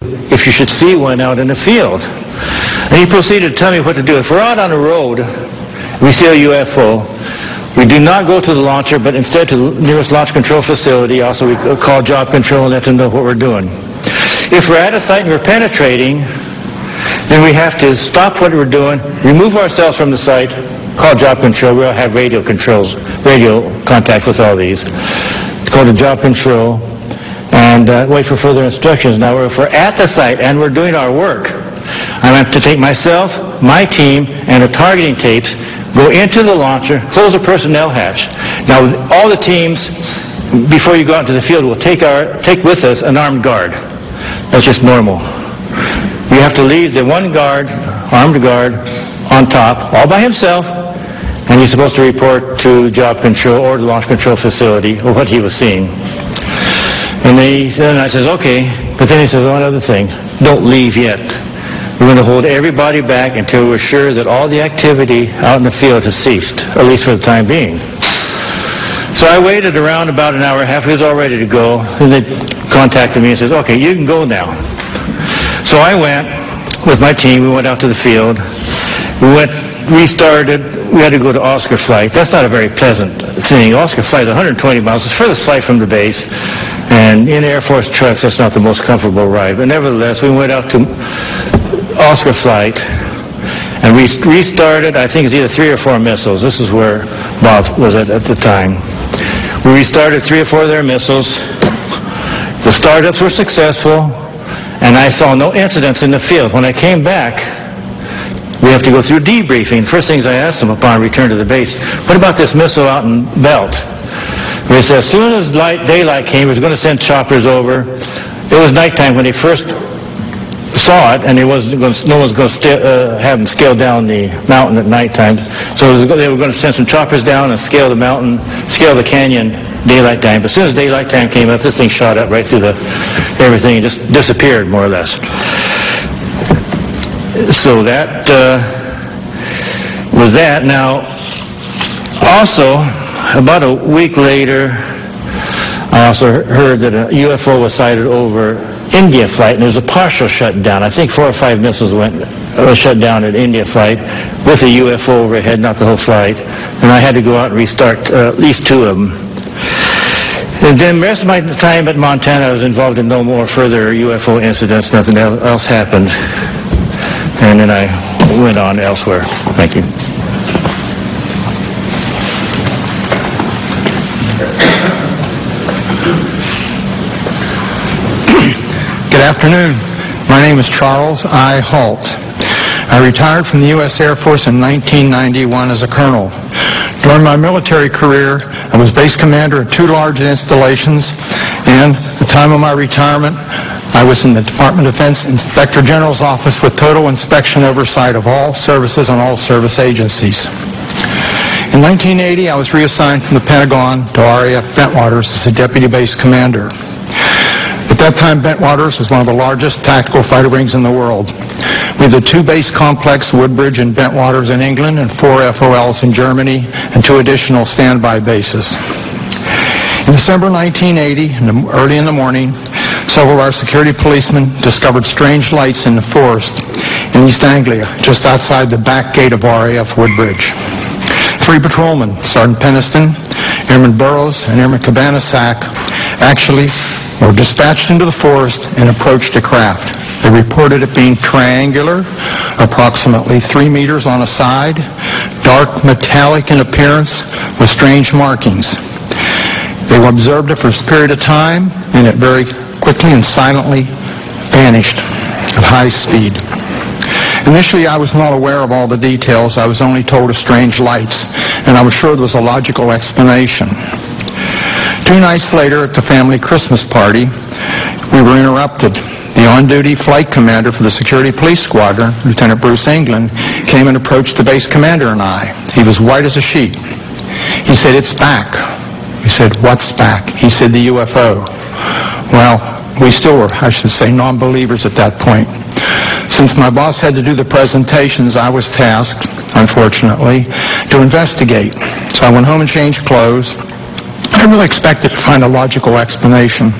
if you should see one out in the field. And he proceeded to tell me what to do. If we're out on the road, we see a UFO, we do not go to the launcher, but instead to the nearest launch control facility. Also, we call job control and let them know what we're doing. If we're at a site and we're penetrating, then we have to stop what we're doing, remove ourselves from the site, call job control. We'll have radio contact with all these. Call the job control and wait for further instructions. Now, if we're at the site and we're doing our work, I have to take myself, my team, and the targeting tapes, go into the launcher, close the personnel hatch. Now, all the teams, before you go out into the field, will take with us an armed guard. That's just normal. We have to leave the one guard, armed guard, on top, all by himself, and he's supposed to report to job control or the launch control facility or what he was seeing. And then I says, okay, but then he says one other thing, don't leave yet. We're going to hold everybody back until we're sure that all the activity out in the field has ceased, at least for the time being. So I waited around about an hour and a half. He was all ready to go. And they contacted me and says, okay, you can go now. So I went with my team. We went out to the field. We started. We had to go to Oscar Flight. That's not a very pleasant thing. Oscar Flight is 120 miles. It's the furthest flight from the base. And in Air Force trucks, that's not the most comfortable ride. But nevertheless, we went out to Oscar Flight, and we restarted, I think it's either 3 or 4 missiles. This is where Bob was at the time. We restarted 3 or 4 of their missiles. The startups were successful, and I saw no incidents in the field. When I came back, we have to go through debriefing. First things I asked them upon return to the base, what about this missile out in Belt? They said as soon as daylight came, we were going to send choppers over. It was nighttime when they first saw it, and no one's going to have them scale down the mountain at nighttime. So they were going to send some choppers down and scale the mountain, scale the canyon daylight time. But as soon as daylight time came up, this thing shot up right through everything and just disappeared, more or less. So that was that. Now, also, about a week later, I also heard that a UFO was sighted over India flight, and there was a partial shutdown. I think 4 or 5 missiles was shut down at India flight with a UFO overhead, not the whole flight. And I had to go out and restart at least 2 of them. And then the rest of my time at Montana, I was involved in no more further UFO incidents. Nothing else happened. And then I went on elsewhere. Thank you. Good afternoon. My name is Charles I. Halt. I retired from the U.S. Air Force in 1991 as a colonel. During my military career, I was base commander of 2 large installations, and at the time of my retirement, I was in the Department of Defense Inspector General's office with total inspection oversight of all services and all service agencies. In 1980, I was reassigned from the Pentagon to RAF Bentwaters as a deputy base commander. At that time, Bentwaters was one of the largest tactical fighter wings in the world. We had the 2 base complex, Woodbridge and Bentwaters in England, and 4 FOLs in Germany, and 2 additional standby bases. In December 1980, early in the morning, several of our security policemen discovered strange lights in the forest in East Anglia, just outside the back gate of RAF Woodbridge. 3 patrolmen, Sergeant Peniston, Airman Burroughs, and Airman Cabana-Sack, actually were dispatched into the forest and approached a craft. They reported it being triangular, approximately 3 meters on a side, dark metallic in appearance with strange markings. They observed it for a period of time, and it very quickly and silently vanished at high speed. Initially, I was not aware of all the details. I was only told of strange lights, and I was sure there was a logical explanation. 2 nights later, at the family Christmas party, we were interrupted. The on-duty flight commander for the security police squadron, Lieutenant Bruce England, came and approached the base commander and I. He was white as a sheet. He said, "It's back." We said, "What's back?" He said, "The UFO." Well, we still were, I should say, non-believers at that point. Since my boss had to do the presentations, I was tasked, unfortunately, to investigate. So I went home and changed clothes. I really expected to find a logical explanation.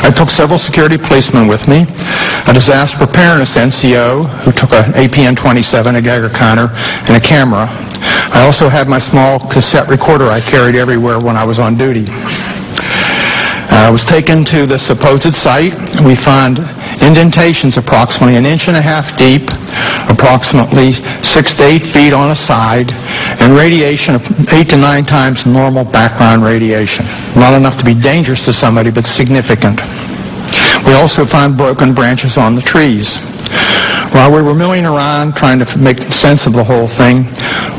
I took several security policemen with me, a disaster preparedness NCO who took an APN-27, a Geiger counter, and a camera. I also had my small cassette recorder I carried everywhere when I was on duty. I was taken to the supposed site. We found indentations approximately 1.5 inches deep, approximately 6 to 8 feet on a side, and radiation of 8 to 9 times normal background radiation. Not enough to be dangerous to somebody, but significant. We also found broken branches on the trees. While we were milling around trying to make sense of the whole thing,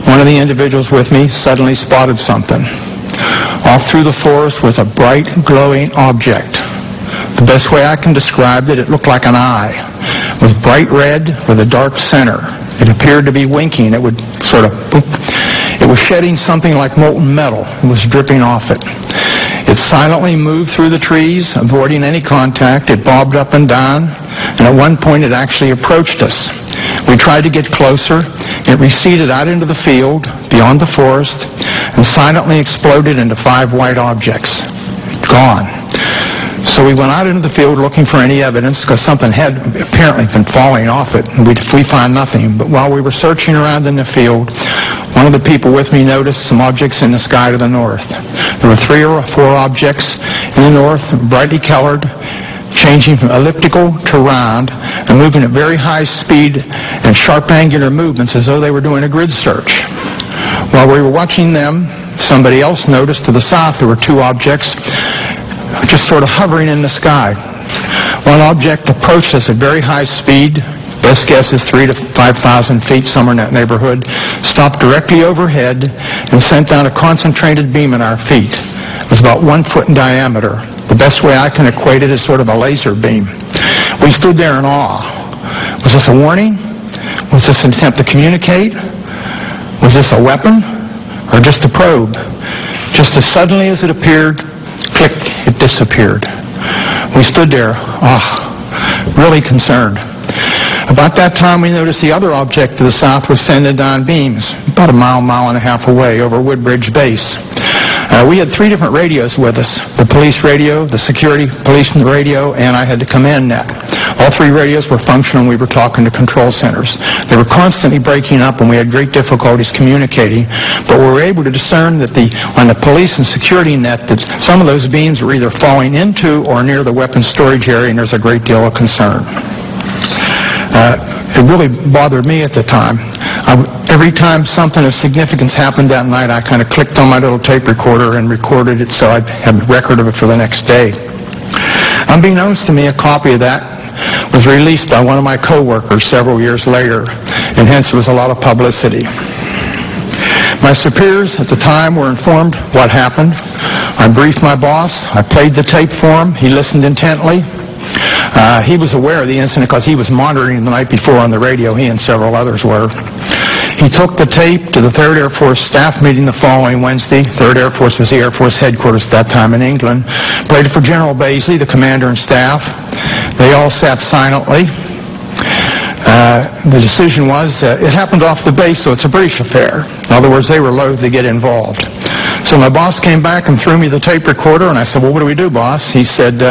one of the individuals with me suddenly spotted something. Off through the forest was a bright, glowing object. The best way I can describe it, it looked like an eye. It was bright red with a dark center. It appeared to be winking. It would sort of... It was shedding something like molten metal. It was dripping off it. It silently moved through the trees, avoiding any contact. It bobbed up and down, and at one point it actually approached us. We tried to get closer. It receded out into the field, beyond the forest, and silently exploded into 5 white objects. Gone. So we went out into the field looking for any evidence, because something had apparently been falling off it, and we found nothing. But while we were searching around in the field, one of the people with me noticed some objects in the sky to the north. There were 3 or 4 objects in the north, brightly colored, changing from elliptical to round, and moving at very high speed and sharp angular movements as though they were doing a grid search. While we were watching them, somebody else noticed to the south there were 2 objects just sort of hovering in the sky. One object approached us at very high speed, best guess is 3,000 to 5,000 feet, somewhere in that neighborhood, stopped directly overhead and sent down a concentrated beam at our feet. It was about 1 foot in diameter. The best way I can equate it is sort of a laser beam. We stood there in awe. Was this a warning? Was this an attempt to communicate? Was this a weapon? Or just a probe? Just as suddenly as it appeared, click, it disappeared. We stood there, really concerned. About that time, we noticed the other object to the south was sending down beams, about a mile and a half away over Woodbridge Base. We had 3 different radios with us, the police radio, the security police radio, and I had the command net. All 3 radios were functional. We were talking to control centers. They were constantly breaking up, and we had great difficulties communicating, but we were able to discern that on the police and security net that some of those beams were either falling into or near the weapons storage area, and there's a great deal of concern. It really bothered me at the time. Every time something of significance happened that night, I kind of clicked on my little tape recorder and recorded it so I'd have a record of it for the next day. Unbeknownst to me, a copy of that was released by one of my co-workers several years later, and hence there was a lot of publicity. My superiors at the time were informed what happened. I briefed my boss. I played the tape for him. He listened intently. He was aware of the incident because he was monitoring the night before on the radio. He and several others were. He took the tape to the 3rd Air Force staff meeting the following Wednesday. 3rd Air Force was the Air Force headquarters at that time in England. Played it for General Baisley, the commander and staff. They all sat silently. The decision was, it happened off the base, so it's a British affair. In other words, they were loath to get involved. So my boss came back and threw me the tape recorder, and I said, well, what do we do, boss? He said,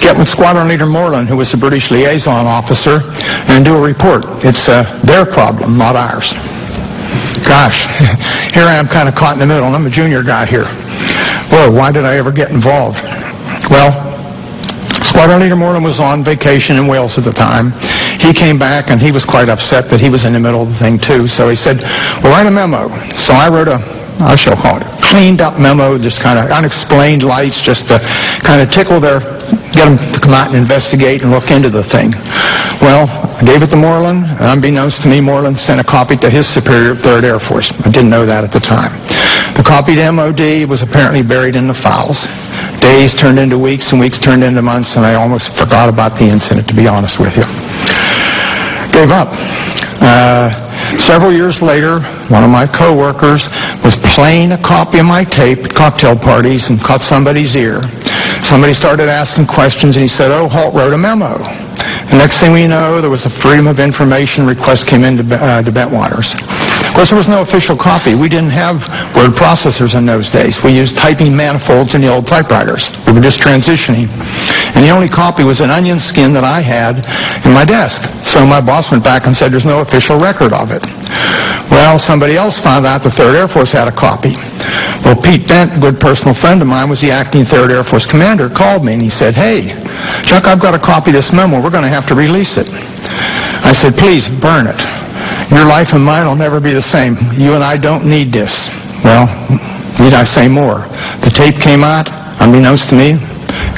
get with Squadron Leader Moreland, who was the British liaison officer, and do a report. It's their problem, not ours. Gosh, here I am kind of caught in the middle, and I'm a junior guy here. Whoa, why did I ever get involved? Well, Squadron Leader Moreland was on vacation in Wales at the time. He came back, and he was quite upset that he was in the middle of the thing, too. So he said, well, write a memo. So I wrote I shall call it a cleaned-up memo, just kind of unexplained lights, just to kind of get them to come out and investigate and look into the thing. Well, I gave it to Moreland. Unbeknownst to me, Moreland sent a copy to his superior, 3rd Air Force. I didn't know that at the time. The copy to MOD was apparently buried in the files. Days turned into weeks, and weeks turned into months, and I almost forgot about the incident, to be honest with you. Gave up. Several years later, one of my co-workers was playing a copy of my tape at cocktail parties and caught somebody's ear. Somebody started asking questions, and he said, oh, Holt wrote a memo. The next thing we know, there was a Freedom of Information request came into Bentwaters. Of course, there was no official copy. We didn't have word processors in those days. We used typing manifolds in the old typewriters. We were just transitioning. And the only copy was an onion skin that I had in my desk. So my boss went back and said there's no official record of it. Well, somebody else found out the 3rd Air Force had a copy. Well, Pete Bent, a good personal friend of mine, was the acting 3rd Air Force commander, called me and he said, "Hey, Chuck, I've got a copy of this memo. We're going to have to release it." I said, "Please, burn it. Your life and mine will never be the same. You and I don't need this." Well, need I say more? The tape came out, unbeknownst to me.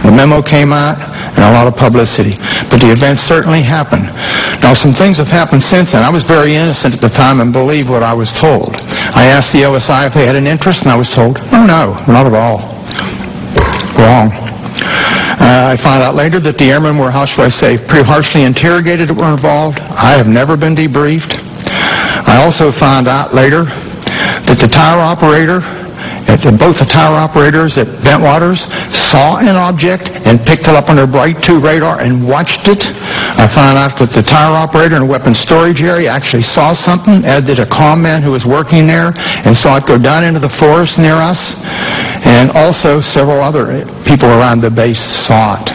The memo came out, and a lot of publicity. But the event certainly happened. Now, some things have happened since then. I was very innocent at the time and believed what I was told. I asked the OSI if they had an interest, and I was told, "Oh, no, not at all." Wrong. I found out later that the airmen were, how should I say, pretty harshly interrogated that were involved. I have never been debriefed. I also found out later that the tower operator, both the tower operators at Bentwaters saw an object and picked it up on their Bright 2 radar and watched it. I found out that the tower operator in the weapons storage area actually saw something, as did a comm man who was working there, and saw it go down into the forest near us. And also several other people around the base saw it.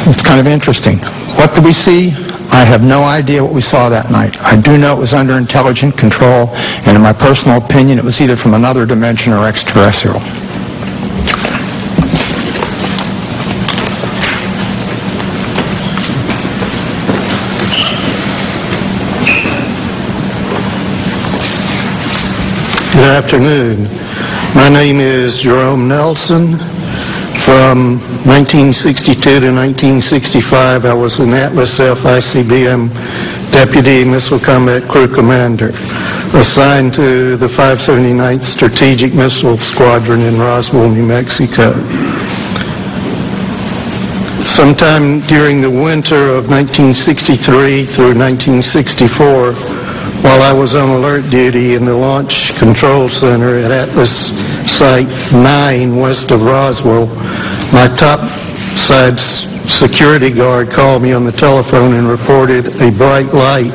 It's kind of interesting. What did we see? I have no idea what we saw that night. I do know it was under intelligent control, and in my personal opinion, it was either from another dimension or extraterrestrial. Good afternoon. My name is Jerome Nelson. From 1962 to 1965, I was an Atlas F ICBM Deputy Missile Combat Crew Commander, assigned to the 579th Strategic Missile Squadron in Roswell, New Mexico. Sometime during the winter of 1963 through 1964, while I was on alert duty in the Launch Control Center at Atlas Site 9 west of Roswell, my topside security guard called me on the telephone and reported a bright light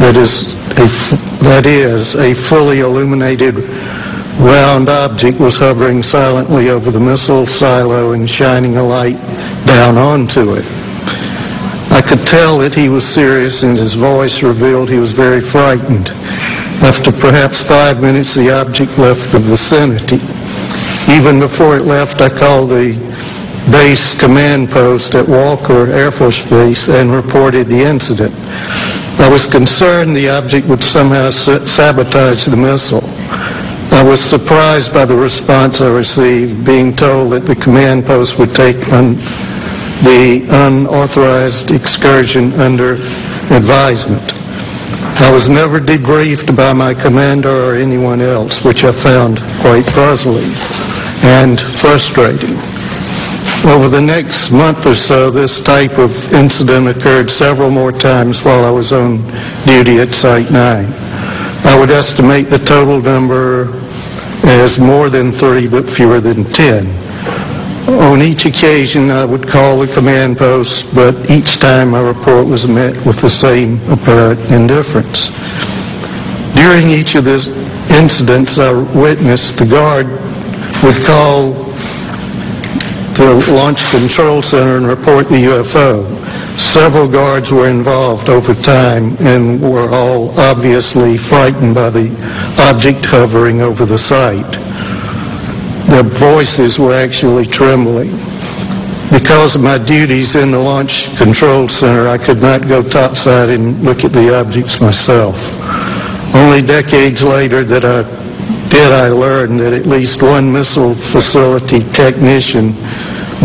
that is a fully illuminated round object was hovering silently over the missile silo and shining a light down onto it. I could tell that he was serious, and his voice revealed he was very frightened. After perhaps 5 minutes, the object left the vicinity. Even before it left, I called the base command post at Walker Air Force Base and reported the incident. I was concerned the object would somehow sabotage the missile. I was surprised by the response I received, being told that the command post would take the unauthorized excursion under advisement. I was never debriefed by my commander or anyone else, which I found quite puzzling and frustrating. Over the next month or so, this type of incident occurred several more times while I was on duty at Site 9. I would estimate the total number as more than 3, but fewer than 10. On each occasion, I would call the command post, but each time my report was met with the same apparent indifference. During each of these incidents I witnessed, the guard would call the Launch Control Center and report the UFO. Several guards were involved over time and were all obviously frightened by the object hovering over the site. Their voices were actually trembling. Because of my duties in the Launch Control Center, I could not go topside and look at the objects myself. Only decades later did I learn that at least one missile facility technician,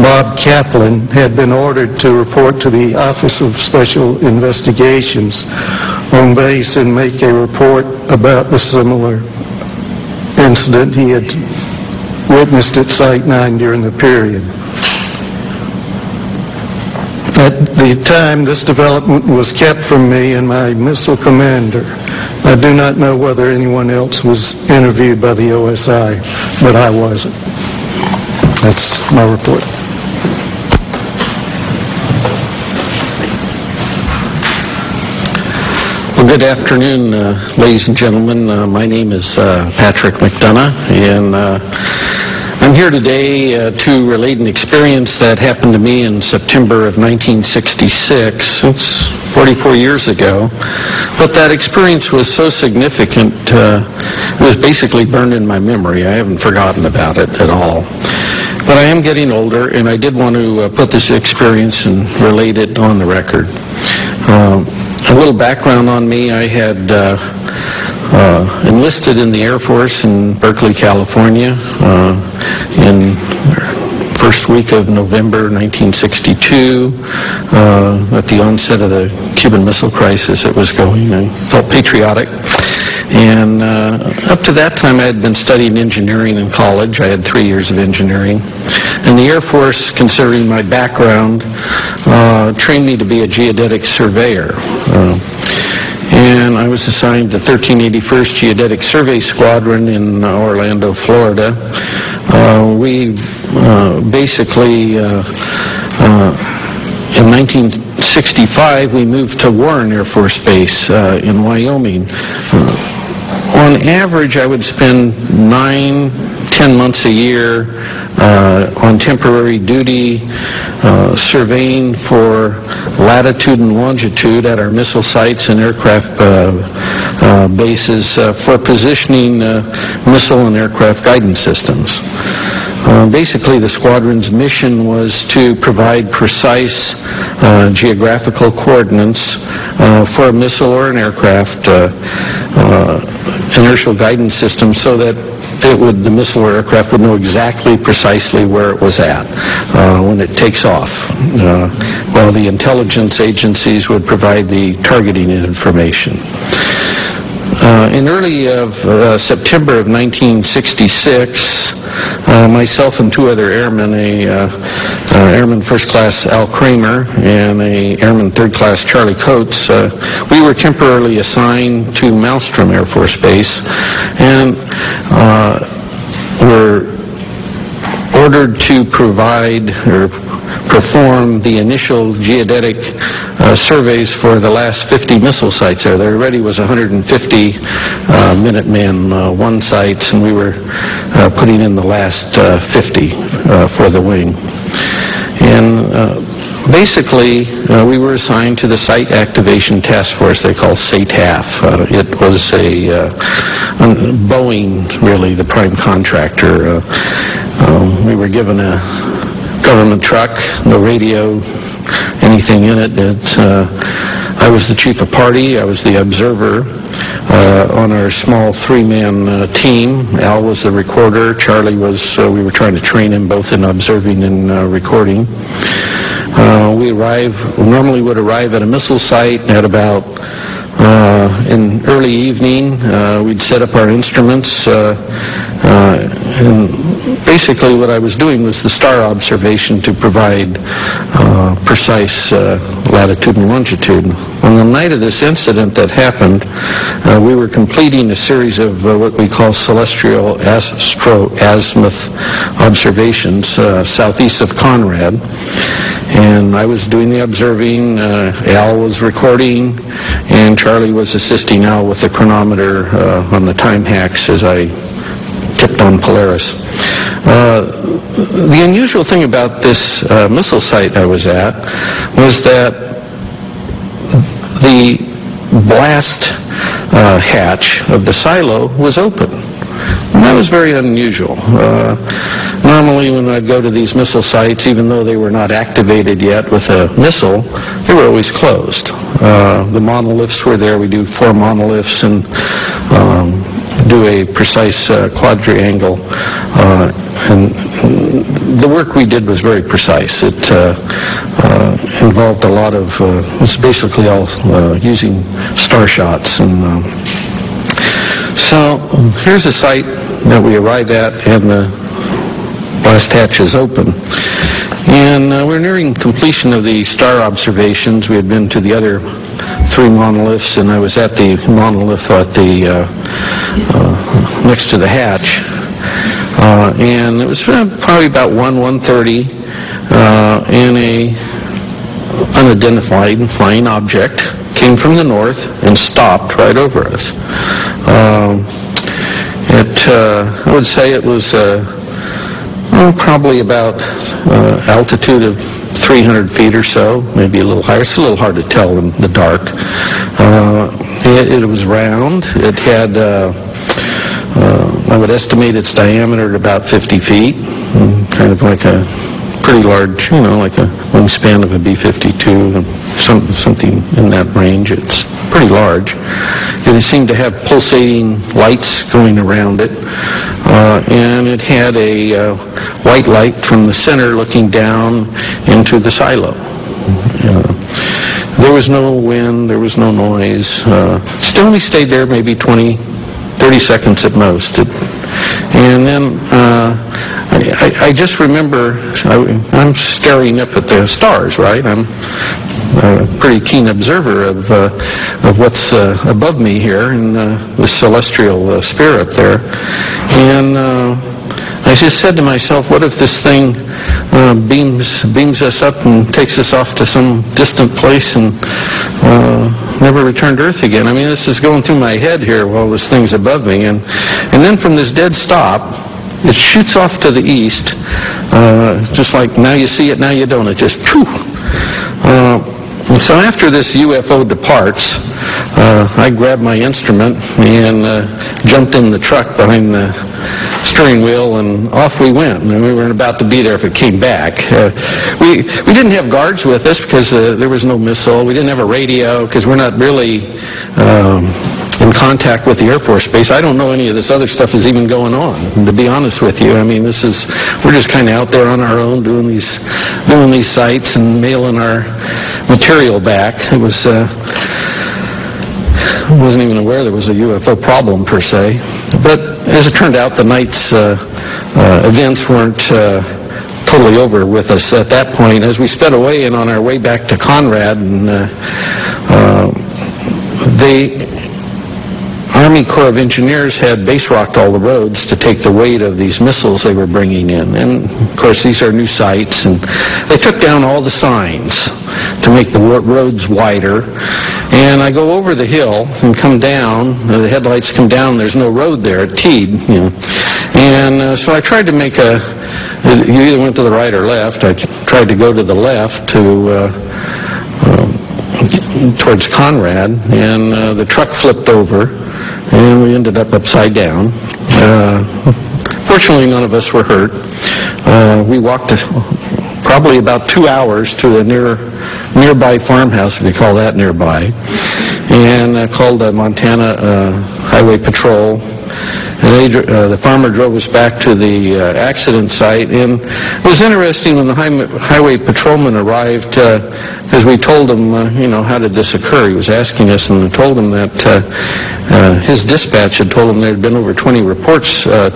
Bob Kaplan, had been ordered to report to the Office of Special Investigations on base and make a report about the similar incident he had witnessed at Site 9 during the period. At the time, this development was kept from me and my missile commander. I do not know whether anyone else was interviewed by the OSI, but I wasn't. That's my report. Good afternoon, ladies and gentlemen. My name is Patrick McDonough, and I'm here today to relate an experience that happened to me in September of 1966. It's 44 years ago, but that experience was so significant, it was basically burned in my memory. I haven't forgotten about it at all. But I am getting older, and I did want to put this experience and relate it on the record. A little background on me: I had enlisted in the Air Force in Berkeley, California, in first week of November 1962. At the onset of the Cuban Missile Crisis, it was going. I felt patriotic. And up to that time, I had been studying engineering in college. I had 3 years of engineering. And the Air Force, considering my background, trained me to be a geodetic surveyor. And I was assigned to 1381st Geodetic Survey Squadron in Orlando, Florida. We basically, in 1965, we moved to Warren Air Force Base in Wyoming. On average, I would spend 9-10 months a year on temporary duty, surveying for latitude and longitude at our missile sites and aircraft bases for positioning missile and aircraft guidance systems. Basically, the squadron's mission was to provide precise geographical coordinates for a missile or an aircraft inertial guidance system, so that the missile or aircraft would know exactly precisely where it was at when it takes off, while the intelligence agencies would provide the targeting information. In early September of 1966, myself and 2 other airmen, Airman First Class Al Kramer and Airman Third Class Charlie Coates, we were temporarily assigned to Malmstrom Air Force Base, and were ordered to provide or perform the initial geodetic surveys for the last 50 missile sites there. There already was 150 Minuteman I sites, and we were putting in the last 50 for the wing. And basically, we were assigned to the Site Activation Task Force they call SATAF. It was Boeing, really, the prime contractor. We were given a government truck, no radio, anything in it. I was the chief of party. I was the observer on our small 3-man team. Al was the recorder. Charlie was, we were trying to train him both in observing and recording. We normally would arrive at a missile site at about in early evening. We'd set up our instruments, and basically what I was doing was the star observation to provide precise latitude and longitude. On the night of this incident that happened, we were completing a series of what we call celestial astro-azimuth observations southeast of Conrad. And I was doing the observing, Al was recording, and Charlie was assisting Al with the chronometer on the time hacks as I tipped on Polaris. The unusual thing about this missile site I was at was that the blast hatch of the silo was open. And that was very unusual. Normally when I'd go to these missile sites, even though they were not activated yet with a missile, they were always closed. The monoliths were there. We do 4 monoliths and do a precise quadrangle. And the work we did was very precise. It involved a lot of, it was basically all using star shots. And so here's a site that we arrived at, and the blast hatch is open. And we're nearing completion of the star observations. We had been to the other 3 monoliths, and I was at the monolith at the next to the hatch. And it was probably about 1:30, and a unidentified flying object came from the north and stopped right over us. I would say it was probably about altitude of 300 feet or so, maybe a little higher. It's a little hard to tell in the dark. It was round. It had, I would estimate its diameter at about 50 feet, kind of like a pretty large, like a wingspan of a B-52, something in that range. It's pretty large. It seemed to have pulsating lights going around it, and it had a white light from the center looking down into the silo. There was no wind, there was no noise. Still only stayed there maybe 20, 30 seconds at most. And then I just remember, I'm staring up at the stars, right? I'm a pretty keen observer of what's above me here in the celestial sphere up there. And I just said to myself, what if this thing beams us up and takes us off to some distant place and never returned to Earth again? I mean, this is going through my head here while this thing's above me. And then from this dead stop, it shoots off to the east, just like now you see it, now you don't. It just, phew. And so after this UFO departs, I grabbed my instrument and jumped in the truck behind the steering wheel, and off we went. And we weren't about to be there if it came back. We didn't have guards with us because there was no missile. We didn't have a radio because we're not really in contact with the Air Force Base. I don't know any of this other stuff is even going on, to be honest with you. I mean, we're just kind of out there on our own doing these sites and mailing our material back. I wasn't even aware there was a UFO problem per se. But as it turned out, the night's events weren't totally over with us at that point. As we sped away and on our way back to Conrad, and the Army Corps of Engineers had base rocked all the roads to take the weight of these missiles they were bringing in. And, of course, these are new sites, and they took down all the signs to make the roads wider. And I go over the hill and come down. The headlights come down. There's no road there. It teed, And so I tried to make you either went to the right or left. I tried to go to the left towards Conrad, and the truck flipped over. And we ended up upside down. Fortunately, none of us were hurt. We walked probably about 2 hours to a nearby farmhouse, if you call that nearby, and called the Montana Highway Patrol. And the farmer drove us back to the accident site. And it was interesting when the highway patrolman arrived, because we told him, how did this occur? He was asking us, and we told him that his dispatch had told him there had been over 20 reports to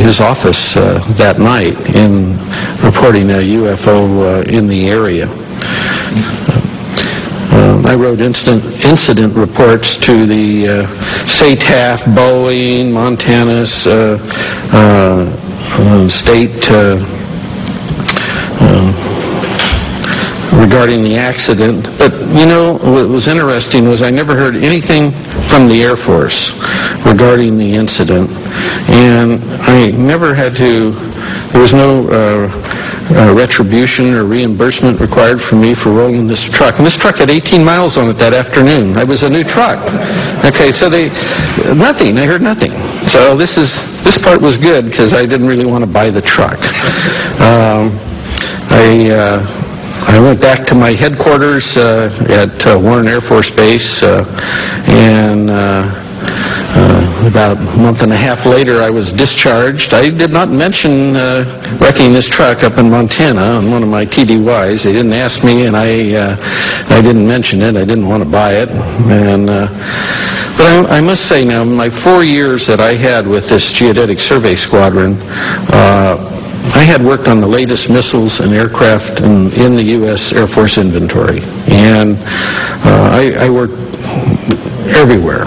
his office that night in reporting a UFO in the area. I wrote incident reports to the SATAF, Boeing, Montana's state regarding the accident. But, what was interesting was I never heard anything from the Air Force regarding the incident. And I never had there was no retribution or reimbursement required from me for rolling this truck. And this truck had 18 miles on it that afternoon. It was a new truck. Okay, so nothing. I heard nothing. So this part was good because I didn't really want to buy the truck. I went back to my headquarters at Warren Air Force Base, and about a month and a half later, I was discharged. I did not mention wrecking this truck up in Montana on one of my TDYs. They didn't ask me, and I didn't mention it. I didn't want to buy it. But I must say now, in my 4 years that I had with this Geodetic Survey Squadron, I had worked on the latest missiles and aircraft in the U.S. Air Force inventory. And I worked everywhere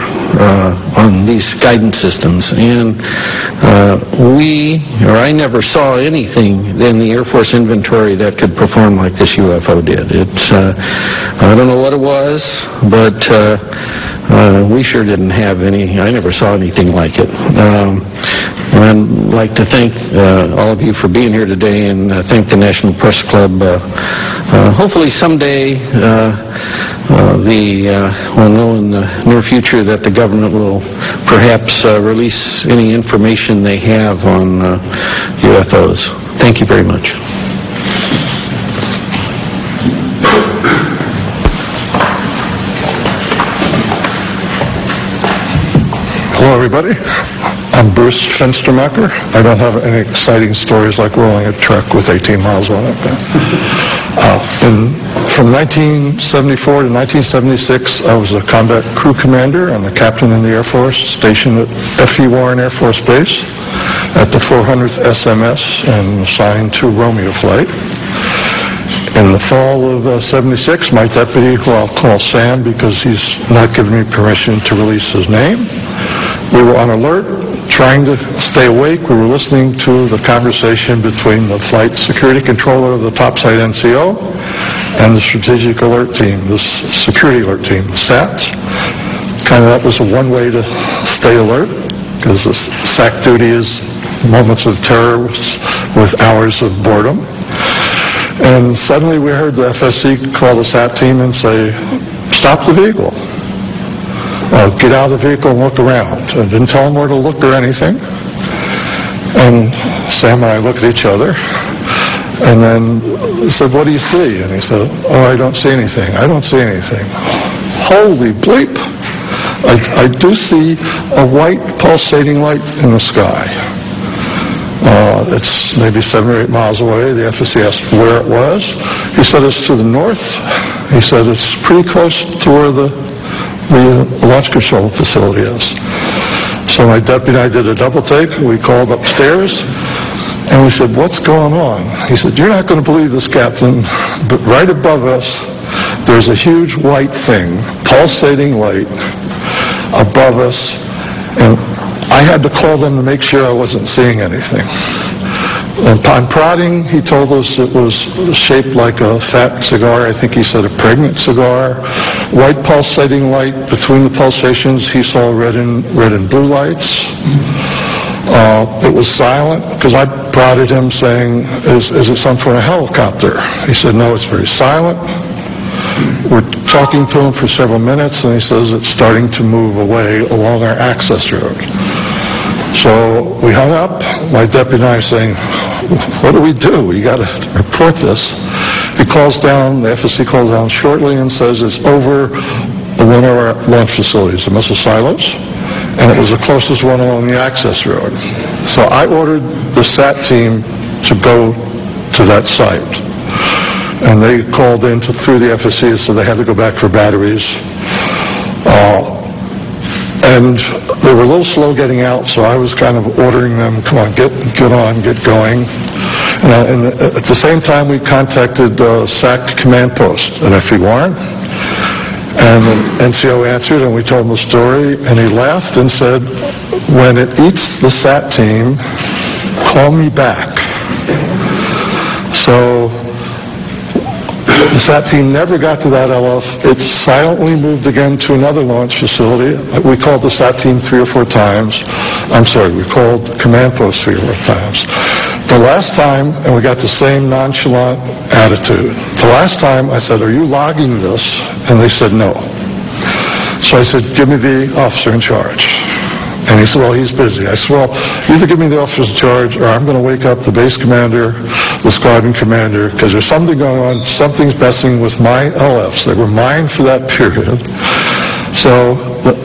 on these guidance systems. And I never saw anything in the Air Force inventory that could perform like this UFO did. It's I don't know what it was, but we sure didn't have any. I never saw anything like it. And I'd like to thank all of you for being here today, and thank the National Press Club. Hopefully someday we'll know in the near future that the government will perhaps release any information they have on UFOs. Thank you very much. Hello, everybody. I'm Bruce Fenstermacher. I don't have any exciting stories like rolling a truck with 18 miles on it. From 1974 to 1976, I was a combat crew commander and a captain in the Air Force, stationed at F.E. Warren Air Force Base at the 400th SMS and assigned to Romeo Flight. In the fall of 76, my deputy, who I'll call Sam because he's not given me permission to release his name, we were on alert, trying to stay awake. We were listening to the conversation between the flight security controller of the topside NCO and the strategic alert team, the security alert team, the SATs. That was one way to stay alert, because the SAC duty is moments of terror with hours of boredom. And suddenly we heard the FSC call the SAT team and say, "Stop the vehicle. Get out of the vehicle and look around." I didn't tell them where to look or anything. And Sam and I looked at each other. And then he said, "What do you see?" And he said, "Oh, I don't see anything. I don't see anything." Holy bleep. I do see a white pulsating light in the sky. It's maybe 7 or 8 miles away. The FSC asked where it was. He said it's to the north. He said it's pretty close to where the launch control facility is. So my deputy and I did a double take. We called upstairs and we said, "What's going on?" He said, "You're not going to believe this, Captain, but right above us there's a huge white thing, pulsating light above us." And I had to call them to make sure I wasn't seeing anything. Upon prodding, he told us it was shaped like a fat cigar. I think he said a pregnant cigar. White pulsating light. Between the pulsations, he saw red and blue lights. It was silent, because I prodded him saying, is it some sort of helicopter? He said, "No, it's very silent." We're talking to him for several minutes, and he says it's starting to move away along our access road. So we hung up. My deputy and I are saying, "What do we do? We got to report this." He calls down, the FSC calls down shortly and says it's over one of our launch facilities, the missile silos, and it was the closest one along the access road. So I ordered the SAT team to go to that site. And they called in through the FSC, so they had to go back for batteries. And they were a little slow getting out, so I was kind of ordering them, "Come on, get on, get going." And at the same time, we contacted the SAC command post at F.E. Warren. And the NCO answered, and we told him the story, and he laughed and said, "When it eats the SAT team, call me back." So the SAT team never got to that LF. It silently moved again to another launch facility. We called the SAT team 3 or 4 times. We called the command post 3 or 4 times. The last time, and we got the same nonchalant attitude. The last time I said, "Are you logging this?" And they said no. So I said, "Give me the officer in charge." And he said, "Well, he's busy." I said, "Well, either give me the officer in charge or I'm going to wake up the base commander, the squadron commander, because there's something going on. Something's messing with my LFs. They were mine for that period." So the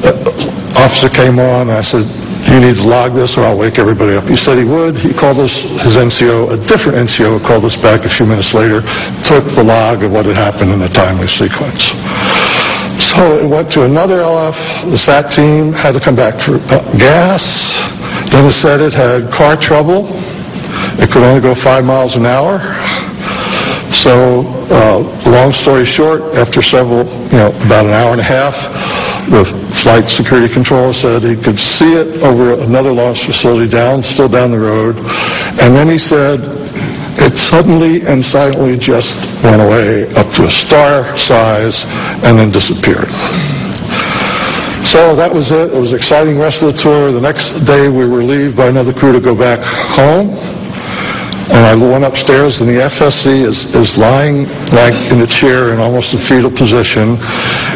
officer came on, and I said, "You need to log this or I'll wake everybody up." He said he would. He called us, his NCO, a different NCO called us back a few minutes later, took the log of what had happened in a timely sequence. So it went to another LF. The SAT team had to come back for gas. Then it said it had car trouble. It could only go 5 miles an hour. So, long story short, after about an hour and a half, the flight security controller said he could see it over another launch facility still down the road. And then he said, it suddenly and silently just went away up to a star size and then disappeared. So that was it. It was an exciting rest of the tour. The next day we were relieved by another crew to go back home. And I went upstairs, and the FSC is lying like in a chair in almost a fetal position.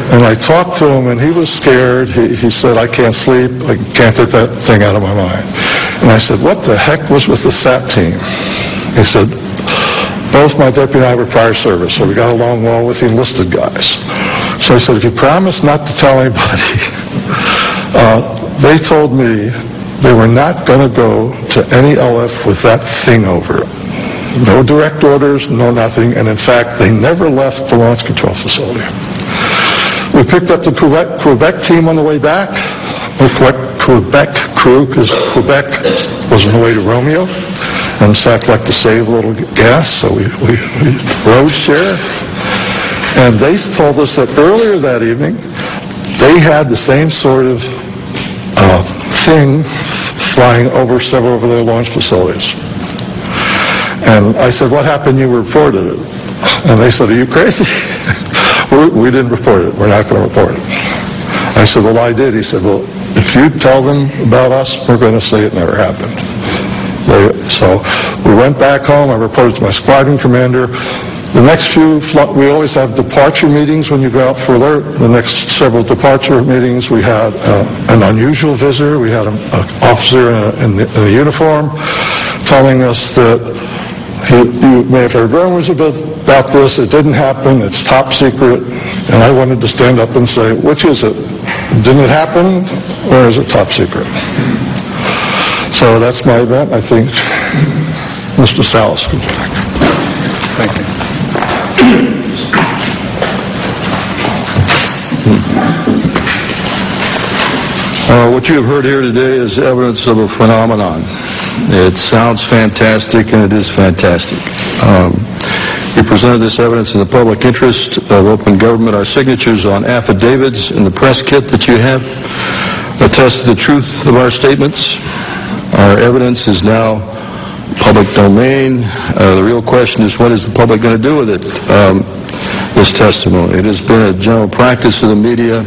And I talked to him, and he was scared. He said, "I can't sleep. I can't get that thing out of my mind." And I said, "What the heck was with the SAT team?" He said, "Both my deputy and I were prior service, so we got along well with the enlisted guys." So I said, "If you promise not to tell anybody," they told me they were not going to go to any LF with that thing over. No direct orders, no nothing, and in fact, they never left the launch control facility. We picked up the Quebec team on the way back, the Quebec crew, because Quebec was on the way to Romeo, and SAC liked to save a little gas, so we rode share. And they told us that earlier that evening, they had the same sort of thing flying over several of their launch facilities. And I said, "What happened? You reported it." And they said, "Are you crazy?" We didn't report it. We're not going to report it. I said, "Well, I did." He said, "Well, if you tell them about us, we're going to say it never happened." So we went back home. I reported to my squadron commander. The next few, we always have departure meetings when you go out for alert. The next several departure meetings, we had an unusual visitor. We had an officer in a uniform telling us that you may have heard rumors about this. It didn't happen. It's top secret. And I wanted to stand up and say, which is it? Didn't it happen, or is it top secret? So that's my event. I think Mr. Salas comes back. Thank you. What you have heard here today is evidence of a phenomenon. It sounds fantastic, and it is fantastic. We presented this evidence in the public interest of open government. Our signatures on affidavits in the press kit that you have attest to the truth of our statements. Our evidence is now public domain. The real question is, what is the public going to do with it? This testimony. It has been a general practice of the media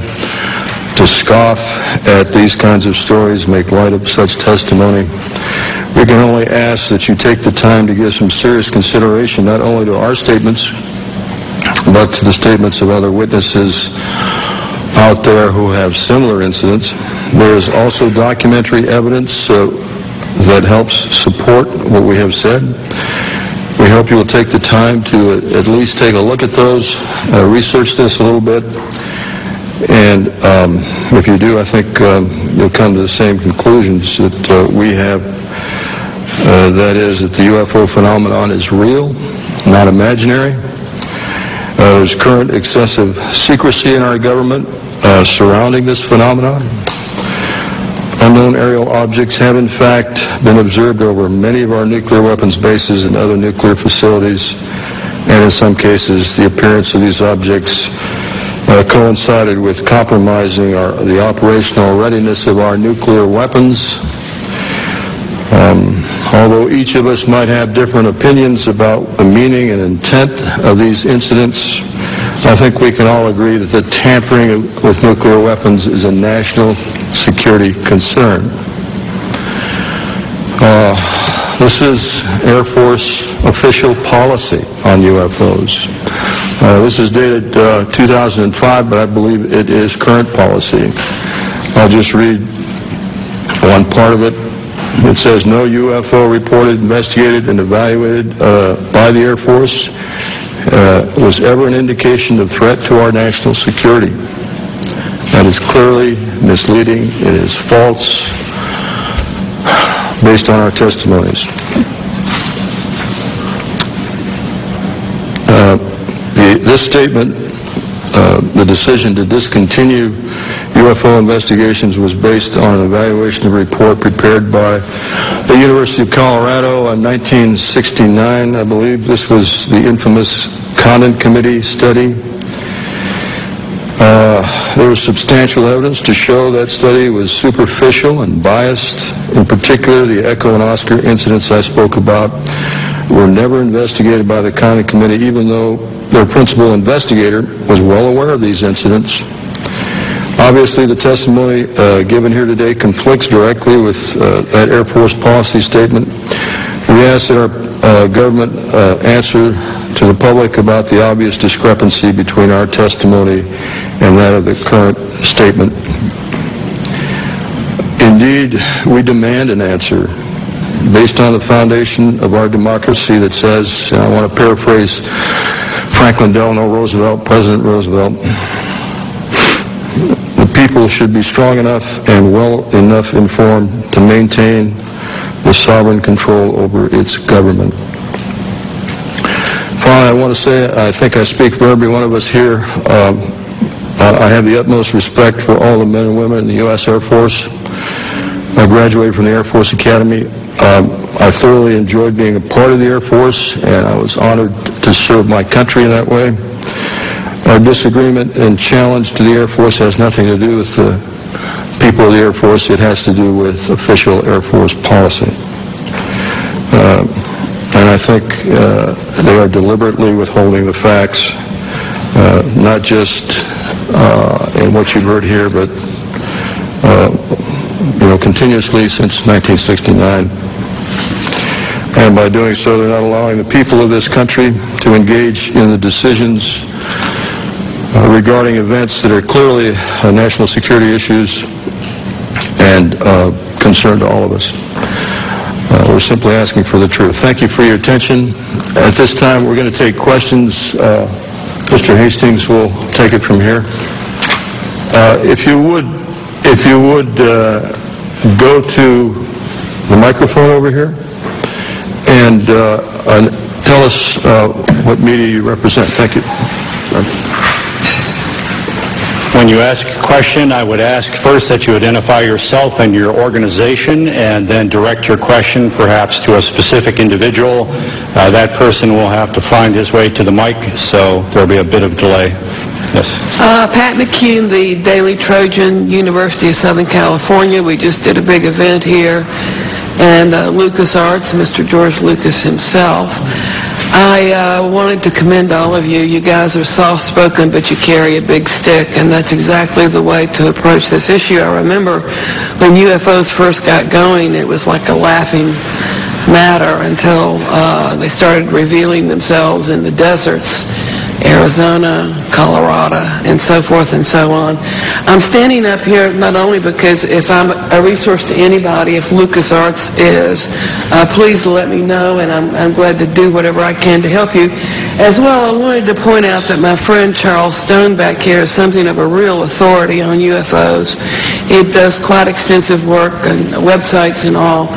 to scoff at these kinds of stories, make light of such testimony. We can only ask that you take the time to give some serious consideration not only to our statements, but to the statements of other witnesses out there who have similar incidents. There is also documentary evidence that helps support what we have said. We hope you will take the time to at least take a look at those, research this a little bit, and if you do, I think you'll come to the same conclusions that we have. That is, that the UFO phenomenon is real, not imaginary. There's current excessive secrecy in our government surrounding this phenomenon. Unknown aerial objects have, in fact, been observed over many of our nuclear weapons bases and other nuclear facilities, and in some cases, the appearance of these objects coincided with compromising the operational readiness of our nuclear weapons. Although each of us might have different opinions about the meaning and intent of these incidents, I think we can all agree that the tampering with nuclear weapons is a national security concern. This is Air Force official policy on UFOs. This is dated 2005, but I believe it is current policy. I'll just read one part of it. It says, no UFO reported, investigated, and evaluated by the Air Force was ever an indication of threat to our national security. That is clearly misleading. It is false based on our testimonies. This statement, the decision to discontinue UFO investigations, was based on an evaluation of a report prepared by the University of Colorado in 1969, I believe. This was the infamous Condon Committee study. There was substantial evidence to show that study was superficial and biased. In particular, the Echo and Oscar incidents I spoke about were never investigated by the County Committee, even though their principal investigator was well aware of these incidents. Obviously, the testimony given here today conflicts directly with that Air Force policy statement. We ask that our government answer to the public about the obvious discrepancy between our testimony and that of the current statement. Indeed, we demand an answer based on the foundation of our democracy that says, and I want to paraphrase Franklin Delano Roosevelt, President Roosevelt, the people should be strong enough and well enough informed to maintain the sovereign control over its government. Finally, I want to say, I think I speak for every one of us here, I have the utmost respect for all the men and women in the U.S. Air Force. I graduated from the Air Force Academy. I thoroughly enjoyed being a part of the Air Force, and I was honored to serve my country in that way. Our disagreement and challenge to the Air Force has nothing to do with the people of the Air Force. It has to do with official Air Force policy. And I think they are deliberately withholding the facts, not just in what you've heard here, but continuously since 1969. And by doing so, they're not allowing the people of this country to engage in the decisions regarding events that are clearly national security issues and concern to all of us. We're simply asking for the truth. Thank you for your attention. At this time, we're going to take questions. Mr. Hastings will take it from here. If you would go to the microphone over here and tell us what media you represent. Thank you. When you ask a question, I would ask first that you identify yourself and your organization, and then direct your question perhaps to a specific individual. That person will have to find his way to the mic, so there'll be a bit of delay. Yes. Pat McCune, the Daily Trojan, University of Southern California. We just did a big event here, and LucasArts, Mr. George Lucas himself. I wanted to commend all of you. You guys are soft-spoken, but you carry a big stick, and that's exactly the way to approach this issue. I remember when UFOs first got going, it was like a laughing matter until they started revealing themselves in the deserts, Arizona, Colorado, and so forth and so on. I'm standing up here not only because if I'm a resource to anybody, if LucasArts is, please let me know, and I'm glad to do whatever I can to help you. As well, I wanted to point out that my friend Charles Stone back here is something of a real authority on UFOs. He does quite extensive work on websites and all,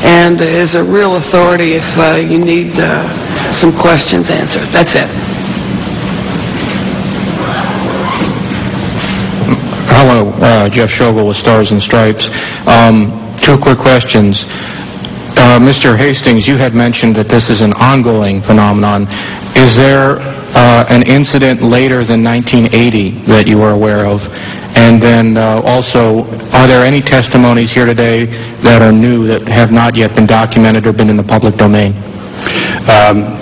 and is a real authority if you need some questions answered. That's it. Hello, Jeff Schogel with Stars and Stripes. Two quick questions. Mr. Hastings, you had mentioned that this is an ongoing phenomenon. Is there an incident later than 1980 that you are aware of? And then also, are there any testimonies here today that are new that have not yet been documented or been in the public domain?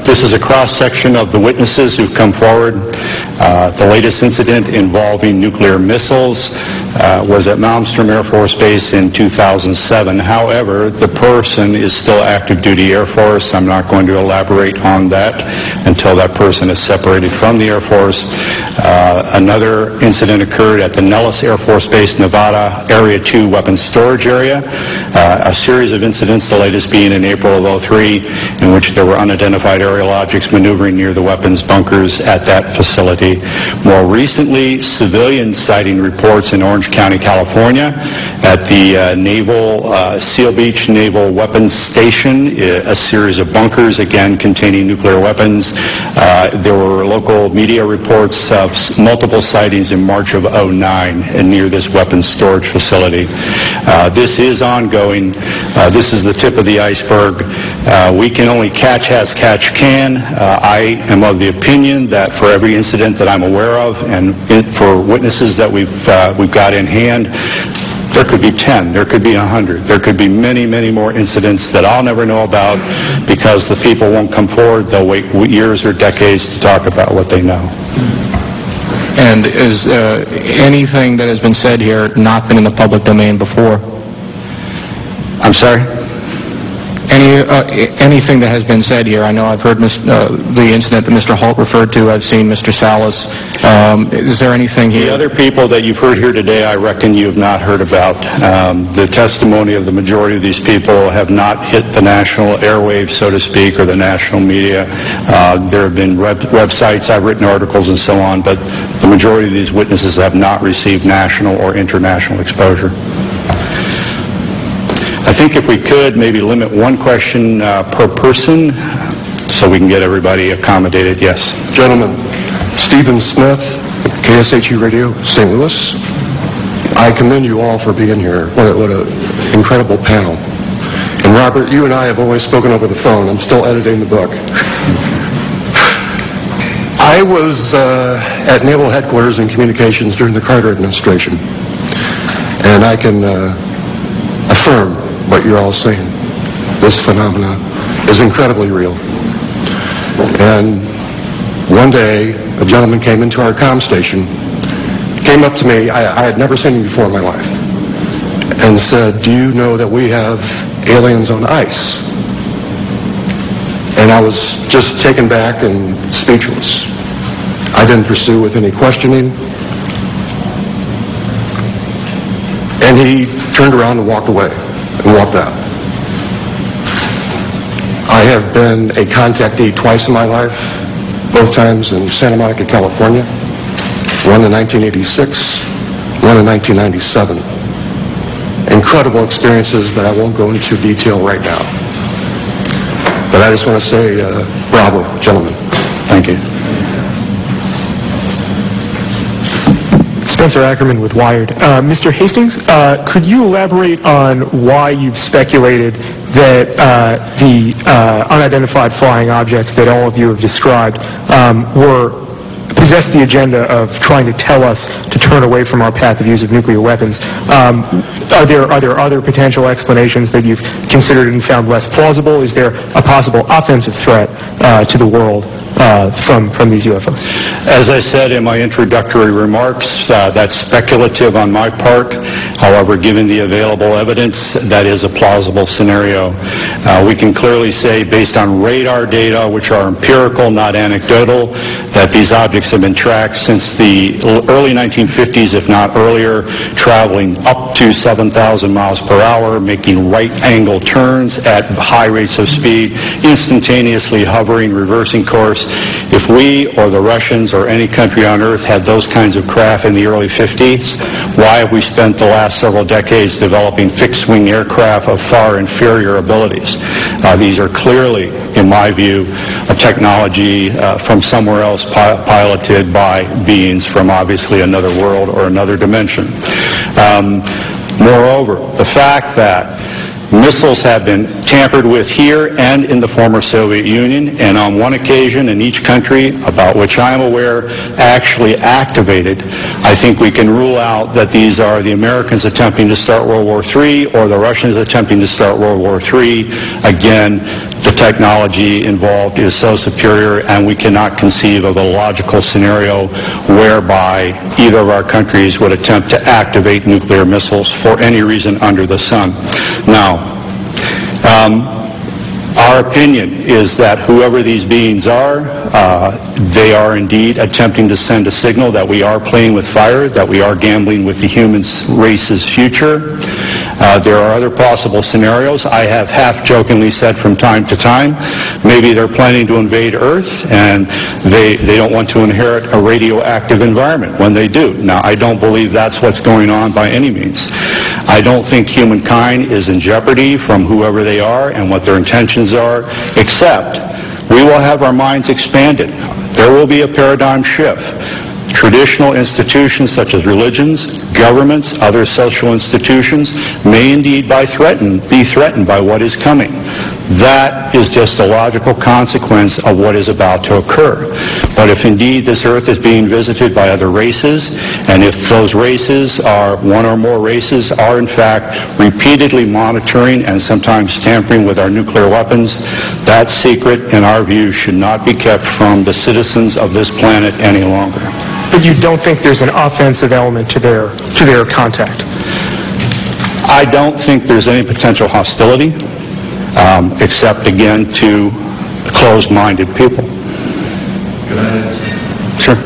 This is a cross-section of the witnesses who've come forward. The latest incident involving nuclear missiles was at Malmstrom Air Force Base in 2007. However, the person is still active duty Air Force. I'm not going to elaborate on that until that person is separated from the Air Force. Another incident occurred at the Nellis Air Force Base, Nevada, Area 2 weapons storage area. A series of incidents, the latest being in April of 2003, in which there were unidentified aerial objects maneuvering near the weapons bunkers at that facility. More recently, civilian sighting reports in Orange County, California, at the Seal Beach Naval Weapons Station, a series of bunkers, again, containing nuclear weapons. There were local media reports of multiple sightings in March of 2009 near this weapons storage facility. This is ongoing. This is the tip of the iceberg. We can only catch as catch can. I am of the opinion that for every incident that I'm aware of and for witnesses that we've got in hand, There could be 10. There could be 100. There could be many, many more incidents that I'll never know about because the people won't come forward. They'll wait years or decades to talk about what they know. And is anything that has been said here not been in the public domain before? I'm sorry? Anything that has been said here, I know I've heard the incident that Mr. Holt referred to. I've seen Mr. Salas. Is there anything here? The other people that you've heard here today, I reckon you have not heard about. The testimony of the majority of these people have not hit the national airwaves, so to speak, or the national media. There have been websites, I've written articles and so on, but the majority of these witnesses have not received national or international exposure. I think if we could maybe limit one question per person so we can get everybody accommodated. Yes. Gentlemen, Stephen Smith, KSHE Radio, St. Louis. I commend you all for being here. What an incredible panel. And Robert, you and I have always spoken over the phone. I'm still editing the book. I was at Naval Headquarters in Communications during the Carter administration. And I can affirm what you're all saying. This phenomena is incredibly real. And one day, a gentleman came into our comm station, came up to me, I had never seen him before in my life, and said, "Do you know that we have aliens on ice?" And I was just taken back and speechless. I didn't pursue with any questioning. And he turned around and walked away. And walked out. I have been a contactee twice in my life, both times in Santa Monica, California, one in 1986, one in 1997. Incredible experiences that I won't go into detail right now. But I just want to say, bravo, gentlemen. Thank you. Spencer Ackerman with Wired. Mr. Hastings, could you elaborate on why you've speculated that the unidentified flying objects that all of you have described possess the agenda of trying to tell us to turn away from our path of use of nuclear weapons? Are there other potential explanations that you've considered and found less plausible? Is there a possible offensive threat to the world from these UFOs? As I said in my introductory remarks, that's speculative on my part. However, given the available evidence, that is a plausible scenario. We can clearly say, based on radar data, which are empirical, not anecdotal, that these objects have been tracked since the early 1950s, if not earlier, traveling up to 7,000 miles per hour, making right-angle turns at high rates of speed, instantaneously hovering, reversing course. If we or the Russians or any country on Earth had those kinds of craft in the early 50s, why have we spent the last several decades developing fixed-wing aircraft of far inferior abilities? These are clearly, in my view, a technology from somewhere else piloted by beings from obviously another world or another dimension. Moreover, the fact that missiles have been tampered with here and in the former Soviet Union, and on one occasion in each country, about which I am aware, actually activated. I think we can rule out that these are the Americans attempting to start World War III or the Russians attempting to start World War III. Again, the technology involved is so superior, and we cannot conceive of a logical scenario whereby either of our countries would attempt to activate nuclear missiles for any reason under the sun. Now, our opinion is that whoever these beings are, they are indeed attempting to send a signal that we are playing with fire, that we are gambling with the human race's future. There are other possible scenarios. I have half-jokingly said from time to time, maybe they're planning to invade Earth, and they don't want to inherit a radioactive environment when they do. Now, I don't believe that's what's going on by any means. I don't think humankind is in jeopardy from whoever they are and what their intentions are, except we will have our minds expanded. There will be a paradigm shift. Traditional institutions such as religions, governments, other social institutions may indeed be threatened by what is coming. That is just a logical consequence of what is about to occur. But if indeed this Earth is being visited by other races, and if those races are, one or more races, are in fact repeatedly monitoring and sometimes tampering with our nuclear weapons, that secret, in our view, should not be kept from the citizens of this planet any longer. But you don't think there's an offensive element to their contact? I don't think there's any potential hostility, except, again, to closed-minded people. Sure.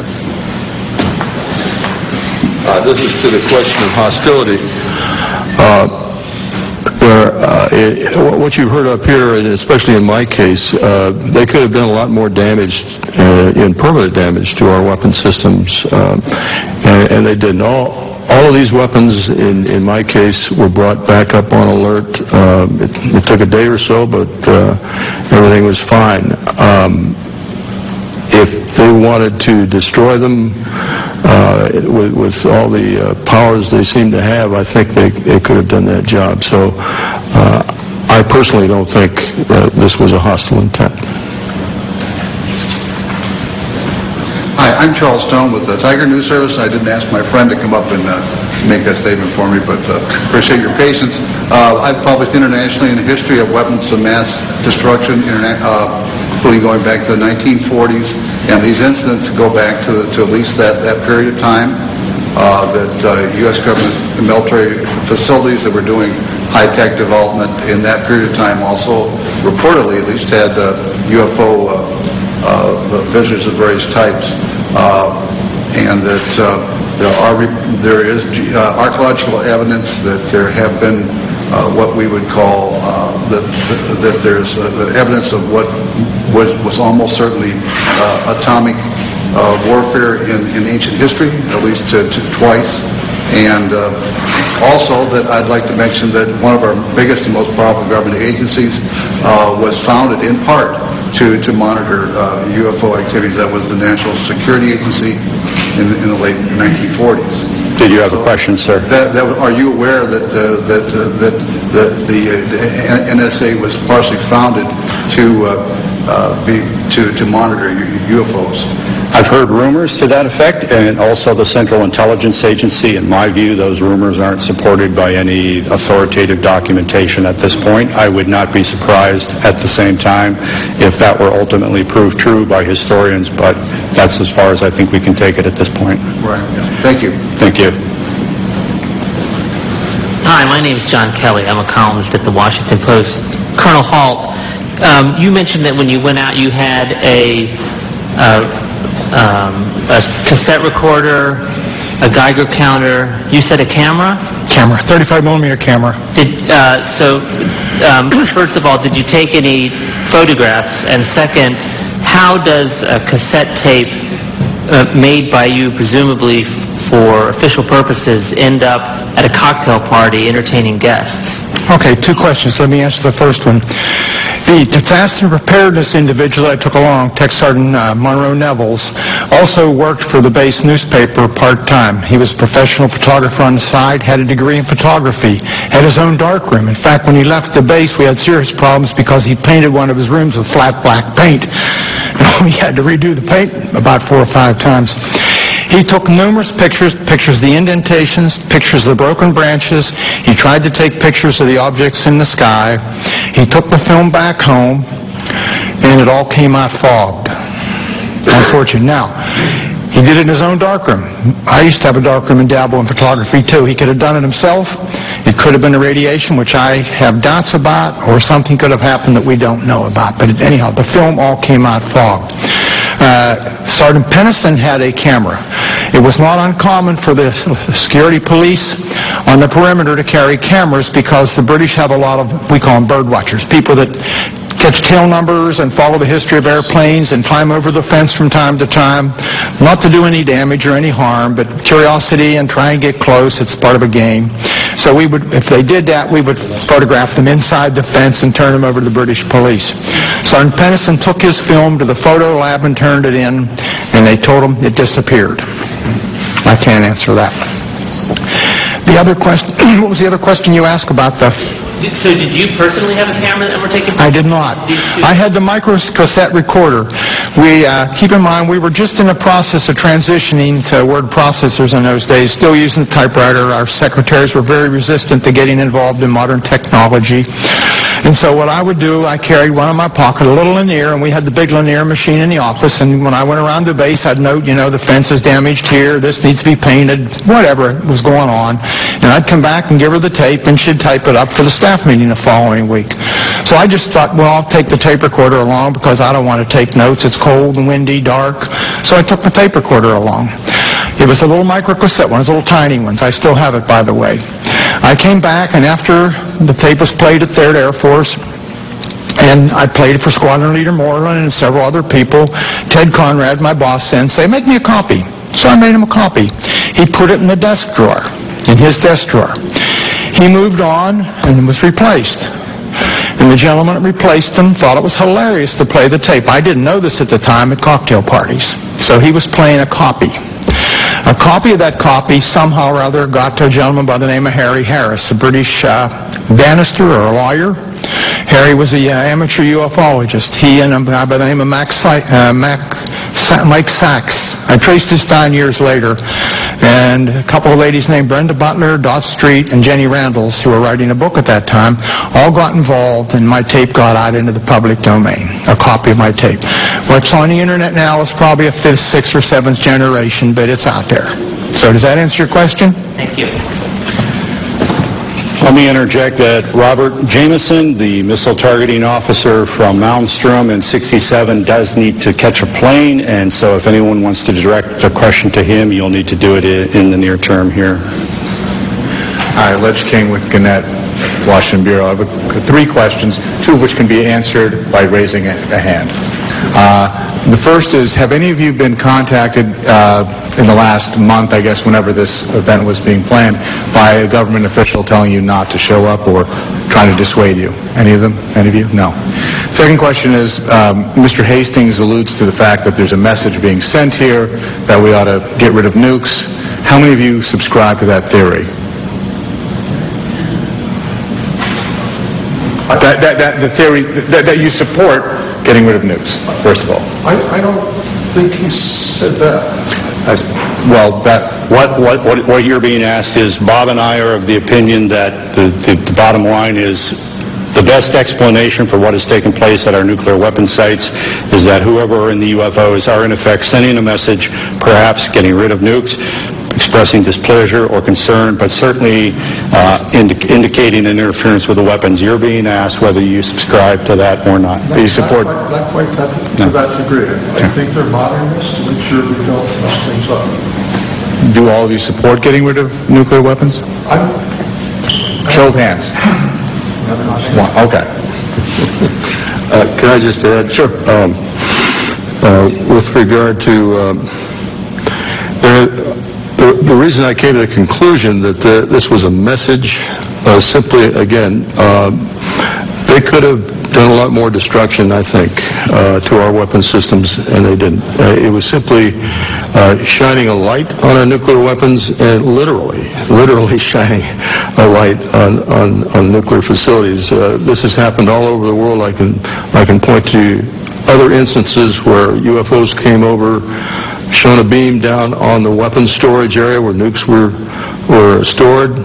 This is to the question of hostility. What you've heard up here, and especially in my case, they could have done a lot more damage, permanent damage to our weapon systems, and they didn't. All of these weapons, in my case, were brought back up on alert. It took a day or so, but everything was fine. If they wanted to destroy them with all the powers they seem to have, I think they could have done that job. So I personally don't think that this was a hostile intent. Hi, I'm Charles Stone with the Tiger News Service. I didn't ask my friend to come up and make that statement for me, but appreciate your patience. I've published internationally in the history of weapons of mass destruction, including going back to the 1940s, and these incidents go back to at least that period of time. That U.S. government military facilities that were doing high-tech development in that period of time also reportedly at least had UFO visitors of various types, and that there is archaeological evidence that there have been what we would call that there's evidence of what was almost certainly atomic warfare in ancient history, at least twice. And also that I'd like to mention that one of our biggest and most powerful government agencies was founded in part to monitor UFO activities. That was the National Security Agency in the late 1940s. Did you have a question, sir? Are you aware that the NSA was partially founded to monitor UFOs? I've heard rumors to that effect, and also the Central Intelligence Agency. In my view, those rumors aren't supported by any authoritative documentation at this point. I would not be surprised at the same time if that were ultimately proved true by historians, but that's as far as I think we can take it at this point. Right. Thank you. Thank you. Hi, my name is John Kelly. I'm a columnist at the Washington Post. Colonel Halt, you mentioned that when you went out you had a cassette recorder, a Geiger counter. You said a camera? Camera, 35 millimeter camera. First of all, did you take any photographs? And second, how does a cassette tape made by you, presumably for official purposes, end up at a cocktail party entertaining guests? Okay, two questions. Let me answer the first one. The disaster preparedness individual I took along, Tech Sergeant Monroe Nevels, also worked for the base newspaper part-time. He was a professional photographer on the side, had a degree in photography, had his own darkroom. In fact, when he left the base, we had serious problems because he painted one of his rooms with flat black paint. We had to redo the paint about 4 or 5 times. He took numerous pictures of the indentations, pictures of the broken branches. He tried to take pictures of the objects in the sky. He took the film back home, and it all came out fogged. Unfortunate. Now, he did it in his own darkroom. I used to have a darkroom and dabble in photography, too. He could have done it himself. It could have been a radiation, which I have doubts about, or something could have happened that we don't know about. But anyhow, the film all came out fogged. Sergeant Pennison had a camera. It was not uncommon for the security police on the perimeter to carry cameras because the British have a lot of, we call them bird watchers, people that catch tail numbers and follow the history of airplanes and climb over the fence from time to time, not to do any damage or any harm, but curiosity and try and get close. It's part of a game. So we would, if they did that, we would photograph them inside the fence and turn them over to the British police. Sergeant Pennison took his film to the photo lab and turned it in, and they told him it disappeared. I can't answer that. The other question, what was the other question you asked about the... So did you personally have a camera that were taking? I did not. I had the microcassette recorder. Keep in mind, we were just in the process of transitioning to word processors in those days, still using the typewriter. Our secretaries were very resistant to getting involved in modern technology. And so what I would do, I carried one in my pocket, a little linear, and we had the big linear machine in the office, and when I went around the base, I'd note, the fence is damaged here, this needs to be painted, whatever was going on. And I'd come back and give her the tape, and she'd type it up for the staff meeting the following week. So I just thought, well, I'll take the tape recorder along because I don't want to take notes. It's cold and windy, dark. So I took the tape recorder along. It was a little microcassette one, those little tiny ones. I still have it, by the way. I came back, and after the tape was played at 3rd Air Force, and I played it for Squadron Leader Moreland and several other people, Ted Conrad, my boss, said, make me a copy. So I made him a copy. He put it in the desk drawer, in his desk drawer. He moved on and was replaced. And the gentleman that replaced him thought it was hilarious to play the tape. I didn't know this at the time at cocktail parties. So he was playing a copy. A copy of that copy somehow or other got to a gentleman by the name of Harry Harris, a British barrister or a lawyer. Harry was an amateur ufologist. He and a guy by the name of Mike Sachs. I traced this down years later. And a couple of ladies named Brenda Butler, Dot Street, and Jenny Randalls, who were writing a book at that time, all got involved, and my tape got out into the public domain, a copy of my tape. What's on the internet now is probably a 5th, 6th, or 7th generation, but it's out there. So does that answer your question? Thank you. Let me interject that Robert Jameson, the missile targeting officer from Malmstrom in 67, does need to catch a plane, and so if anyone wants to direct a question to him, you'll need to do it in the near term here. Hi, Ledge King with Gannett, Washington Bureau. I have 3 questions, 2 of which can be answered by raising a hand. The first is, have any of you been contacted in the last month, I guess, whenever this event was being planned, by a government official telling you not to show up or trying to dissuade you? Any of them? Any of you? No. Second question is, Mr. Hastings alludes to the fact that there's a message being sent here that we ought to get rid of nukes. How many of you subscribe to that theory? The theory that you support getting rid of nukes, first of all. I don't think he said that. What you're being asked is, Bob and I are of the opinion that the bottom line is the best explanation for what has taken place at our nuclear weapons sites is that whoever are in the UFOs are in effect sending a message, perhaps getting rid of nukes, expressing displeasure or concern, but certainly indicating an interference with the weapons. You're being asked whether you subscribe to that or not. Do you support? Not quite to that degree. I think they're modernists to make sure we don't mess things up. Do all of you support getting rid of nuclear weapons? Show of hands. Okay. Can I just add? Sure. With regard to the reason I came to the conclusion that this was a message, simply, again, they could have done a lot more destruction, I think, to our weapon systems, and they didn't. It was simply shining a light on our nuclear weapons, and literally shining a light on nuclear facilities. This has happened all over the world. I can point to other instances where UFOs came over, shone a beam down on the weapons storage area where nukes were stored.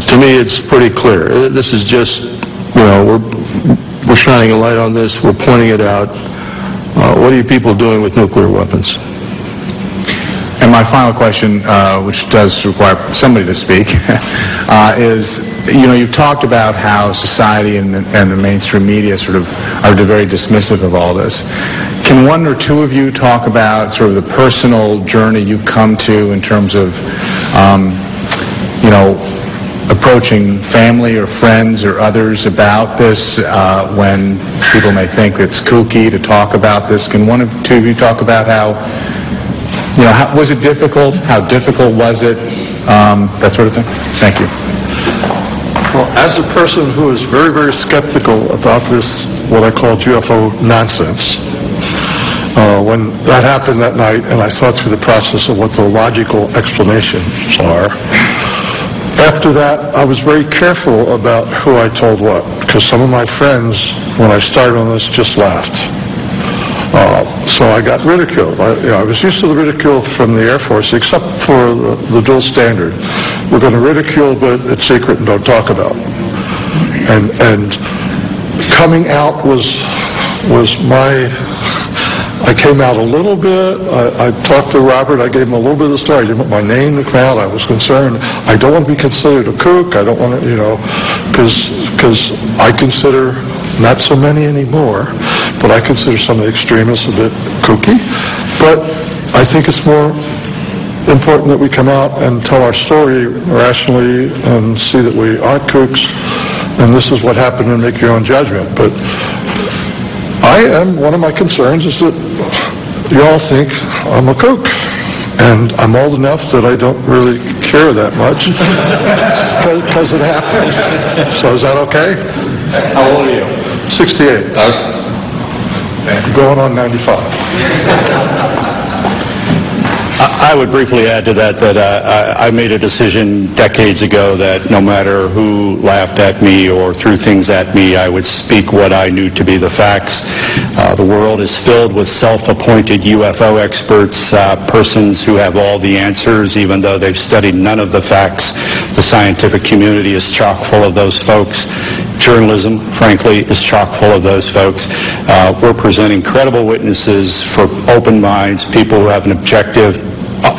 To me, it's pretty clear. This is just, we're shining a light on this. We're pointing it out. What are you people doing with nuclear weapons? And my final question, which does require somebody to speak, is, you've talked about how society and the mainstream media sort of are very dismissive of all this. Can one or two of you talk about sort of the personal journey you've come to in terms of, approaching family or friends or others about this when people may think it's kooky to talk about this? Can one or two of you talk about how was it difficult? How difficult was it? That sort of thing. Thank you. Well, as a person who is very, very skeptical about this, what I call UFO nonsense, When that happened that night, and I thought through the process of what the logical explanations are, after that, I was very careful about who I told what, because some of my friends, when I started on this, just laughed. So I got ridiculed. I was used to the ridicule from the Air Force, except for the dual standard. We're going to ridicule, but it's secret and don't talk about. And coming out was my... I came out a little bit. I talked to Robert. I gave him a little bit of the story. I didn't want my name to come out. I was concerned. I don't want to be considered a kook. I don't want to, because I consider, not so many anymore, but I consider some of the extremists a bit kooky. But I think it's more important that we come out and tell our story rationally and see that we aren't kooks, and this is what happened, and make your own judgment. But one of my concerns is that you all think I'm a kook, and I'm old enough that I don't really care that much because it happened. So is that okay? How old are you? 68. Going on 95. I would briefly add to that I made a decision decades ago that no matter who laughed at me or threw things at me, I would speak what I knew to be the facts. The world is filled with self-appointed UFO experts, persons who have all the answers, even though they've studied none of the facts. The scientific community is chock full of those folks. Journalism, frankly, is chock full of those folks. We're presenting credible witnesses for open minds, people who have an objective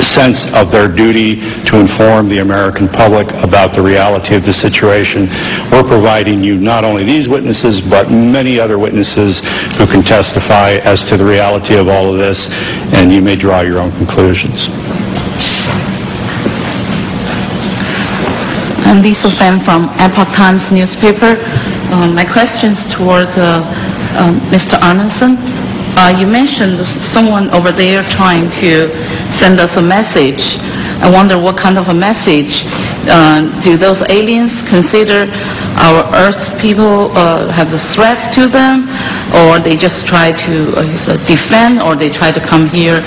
sense of their duty to inform the American public about the reality of the situation. We're providing you not only these witnesses, but many other witnesses who can testify as to the reality of all of this, and you may draw your own conclusions. I'm Lisa Fan from Epoch Times newspaper. My question is towards Mr. Arneson. You mentioned someone over there trying to send us a message. I wonder what kind of a message. Do those aliens consider our Earth people have a threat to them, or they just try to defend, or they try to come here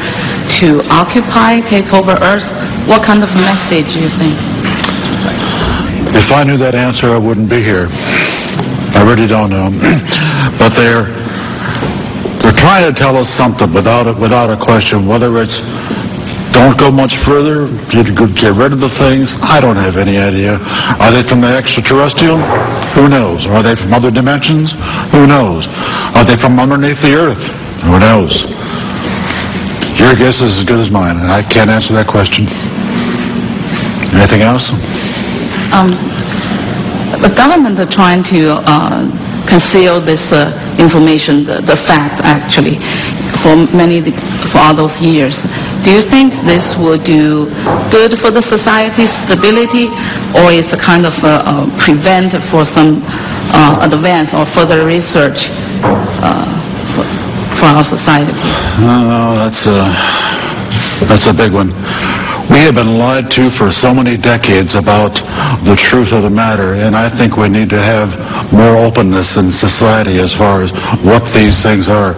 to occupy, take over Earth? What kind of message do you think? If I knew that answer, I wouldn't be here. I really don't know. But they're trying to tell us something without a question. Whether it's don't go much further, get rid of the things, I don't have any idea. Are they from the extraterrestrial? Who knows? Are they from other dimensions? Who knows? Are they from underneath the Earth? Who knows? Your guess is as good as mine, and I can't answer that question. Anything else? The government are trying to conceal this information, the fact actually, for all those years. Do you think this will do good for the society's stability, or is a kind of prevent for some advance or further research for our society? No, that's a big one. We have been lied to for so many decades about the truth of the matter, and I think we need to have more openness in society as far as what these things are.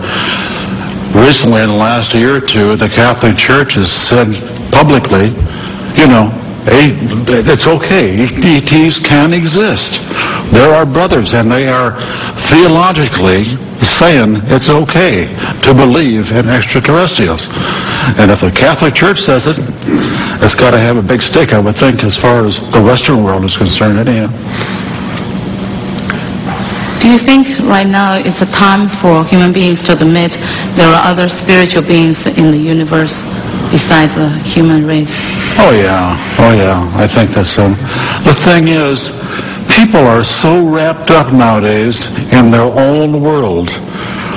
Recently, in the last year or two, the Catholic Church has said publicly, it's okay. ETs can exist. They're our brothers, and they are theologically saying it's okay to believe in extraterrestrials. And if the Catholic Church says it, it's got to have a big stick, I would think, as far as the Western world is concerned anyhow. Do you think right now it's a time for human beings to admit there are other spiritual beings in the universe besides the human race? Oh yeah, I think that's so. The thing is, people are so wrapped up nowadays in their own world.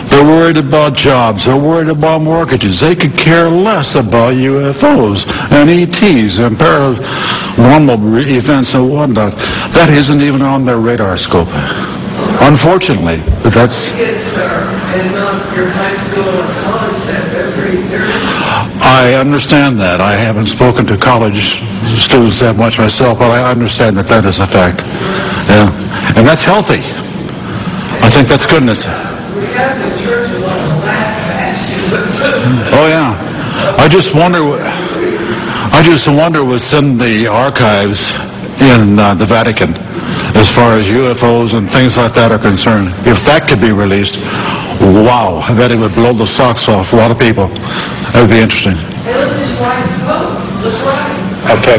They're worried about jobs. They're worried about mortgages. They could care less about UFOs and ETs and paranormal events and whatnot. That isn't even on their radar scope. Unfortunately, but that's... Yes, sir, and not your high school or college set every year. I understand that. I haven't spoken to college students that much myself, but I understand that is a fact. Yeah, and that's healthy. I think that's goodness. We have the church a lot of laugh at you, but Oh, yeah. I just wonder what's in the archives in the Vatican as far as UFOs and things like that are concerned. If that could be released, wow, I bet it would blow the socks off a lot of people. That would be interesting. Okay.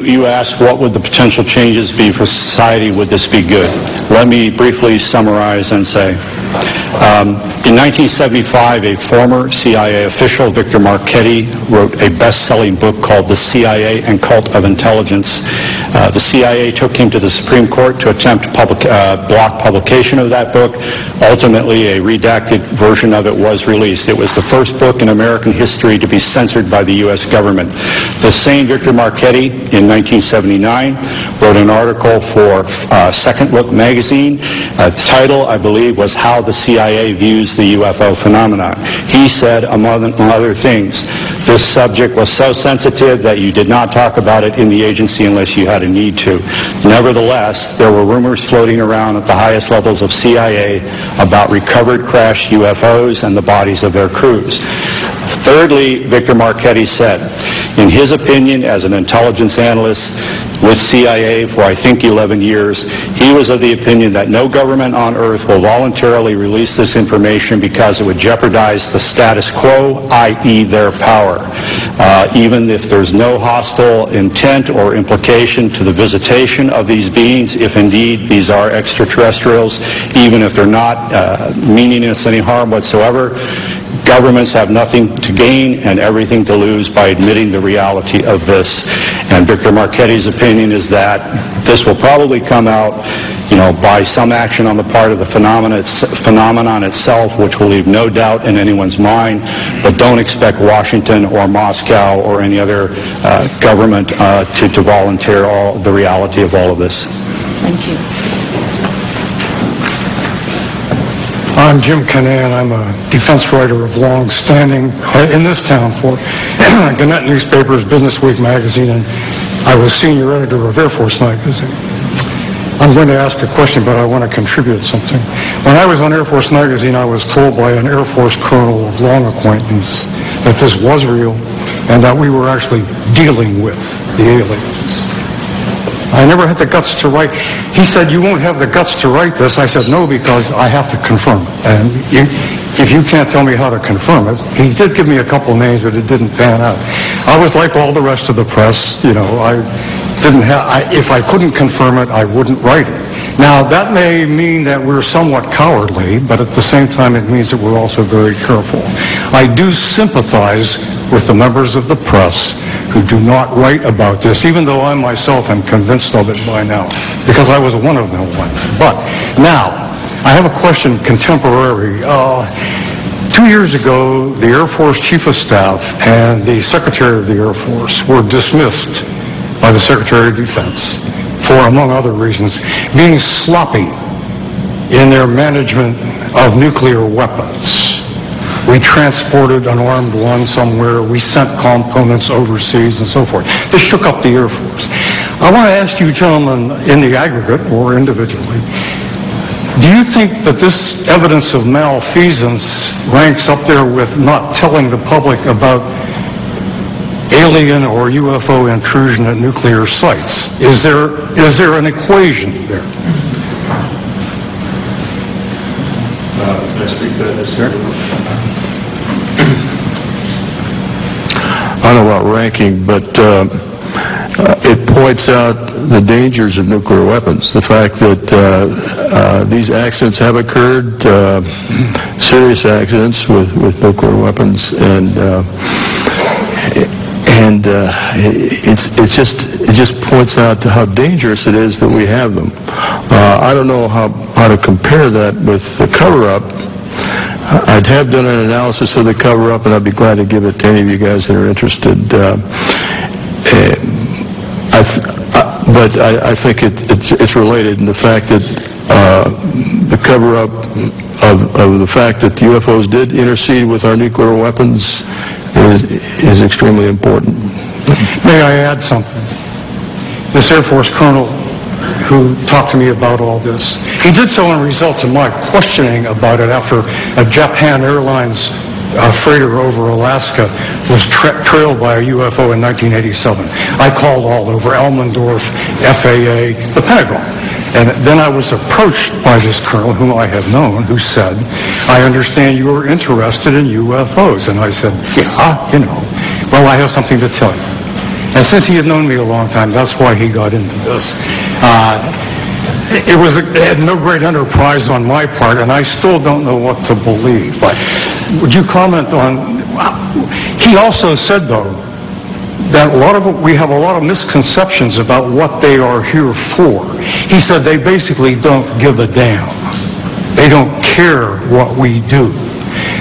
You asked what would the potential changes be for society, would this be good? Let me briefly summarize and say, in 1975, a former CIA official, Victor Marchetti, wrote a best-selling book called The CIA and Cult of Intelligence. The CIA took him to the Supreme Court to attempt block publication of that book. Ultimately, a redacted version of it was released. It was the first book in American history to be censored by the U.S. government. The same Victor Marchetti, in 1979, wrote an article for Second Look magazine. The title, I believe, was How the CIA Views the UFO Phenomenon. He said, among other things, this subject was so sensitive that you did not talk about it in the agency unless you had a need to. Nevertheless, there were rumors floating around at the highest levels of CIA about recovered crashed UFOs and the bodies of their crews. Thirdly, Victor Marchetti said, in his opinion, as an intelligence analyst with CIA for, I think, 11 years, he was of the opinion that no government on earth will voluntarily release this information because it would jeopardize the status quo, i.e. their power. Even if there's no hostile intent or implication to the visitation of these beings, if indeed these are extraterrestrials, even if they're not meaning us any harm whatsoever, governments have nothing to gain and everything to lose by admitting the reality of this. And Victor Marchetti's opinion is that this will probably come out, by some action on the part of the phenomenon itself, which will leave no doubt in anyone's mind. But don't expect Washington or Moscow or any other government to volunteer the reality of all of this. Thank you. I'm Jim Canan. I'm a defense writer of long standing in this town for Gannett Newspaper's Business Week magazine, and I was senior editor of Air Force magazine. I'm going to ask a question, but I want to contribute something. When I was on Air Force magazine, I was told by an Air Force colonel of long acquaintance that this was real and that we were actually dealing with the aliens. I never had the guts to write. He said, you won't have the guts to write this. I said, no, because I have to confirm it. And if you can't tell me how to confirm it, he did give me a couple names, but it didn't pan out. I was like all the rest of the press. If I couldn't confirm it, I wouldn't write it. Now, that may mean that we're somewhat cowardly, but at the same time, it means that we're also very careful. I do sympathize with the members of the press who do not write about this, even though I myself am convinced of it by now, because I was one of them once. But now, I have a question contemporary. 2 years ago, the Air Force Chief of Staff and the Secretary of the Air Force were dismissed by the Secretary of Defense for, among other reasons, being sloppy in their management of nuclear weapons. We transported an armed one somewhere. We sent components overseas and so forth. This shook up the Air Force. I want to ask you gentlemen, in the aggregate or individually, do you think that this evidence of malfeasance ranks up there with not telling the public about alien or UFO intrusion at nuclear sites? Is there an equation there? Can I speak to this here? I don't know about ranking, but it points out the dangers of nuclear weapons. The fact that these accidents have occurred, serious accidents with nuclear weapons, and it just points out to how dangerous it is that we have them. I don't know how to compare that with the cover-up. I'd have done an analysis of the cover-up, and I'd be glad to give it to any of you guys that are interested. But I think it's related in the fact that the cover-up of the fact that the UFOs did intercede with our nuclear weapons is extremely important. May I add something? This Air Force colonel who talked to me about all this. He did so in result to my questioning about it after a Japan Airlines freighter over Alaska was trailed by a UFO in 1987. I called all over Elmendorf, FAA, the Pentagon. And then I was approached by this colonel whom I have known who said, I understand you are interested in UFOs. And I said, yeah, well, I have something to tell you. And since he had known me a long time, that's why he got into this. It had no great enterprise on my part, and I still don't know what to believe. But would you comment on... He also said, though, that we have a lot of misconceptions about what they are here for. He said they basically don't give a damn. They don't care what we do.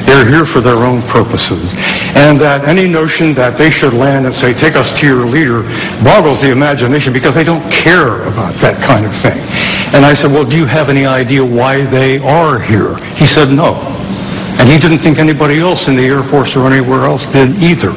They're here for their own purposes. And that any notion that they should land and say, take us to your leader, boggles the imagination because they don't care about that kind of thing. And I said, well, do you have any idea why they are here? He said, no. And he didn't think anybody else in the Air Force or anywhere else did either.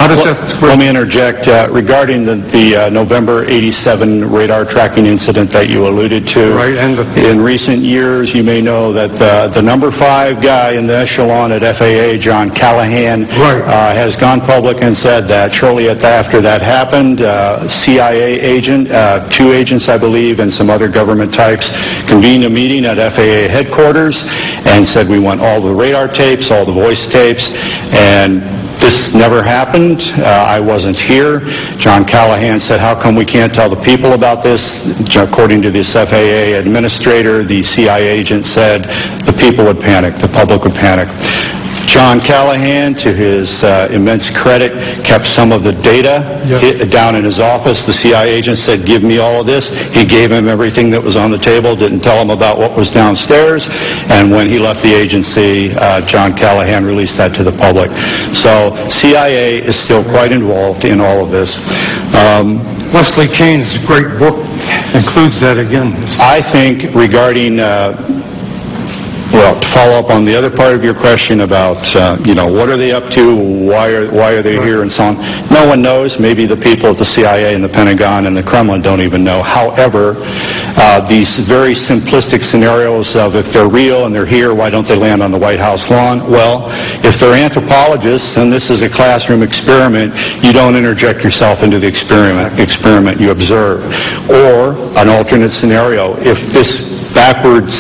How does that... Let me interject. Regarding the November 87 radar tracking incident that you alluded to, right, and in recent years, you may know that the number 5 guy in the echelon at FAA, John Callahan, right, has gone public and said that shortly after that happened, CIA agent, 2 agents, I believe, and some other government types convened a meeting at FAA headquarters and said, we want all the radar tapes, all the voice tapes, and this never happened. I wasn't here. John Callahan said, how come we can't tell the people about this? According to this FAA administrator, the CIA agent said the people would panic, the public would panic. John Callahan, to his immense credit, kept some of the data down in his office. The CIA agent said, give me all of this. He gave him everything that was on the table, didn't tell him about what was downstairs. And when he left the agency, John Callahan released that to the public. So CIA is still quite involved in all of this. Leslie Kane's great book includes that again. I think regarding... Well, to follow up on the other part of your question about, what are they up to, why are they here, and so on, no one knows. Maybe the people at the CIA and the Pentagon and the Kremlin don't even know. However, these very simplistic scenarios of if they're real and they're here, why don't they land on the White House lawn? Well, if they're anthropologists and this is a classroom experiment, you don't interject yourself into the experiment you observe. Or an alternate scenario, if this backwards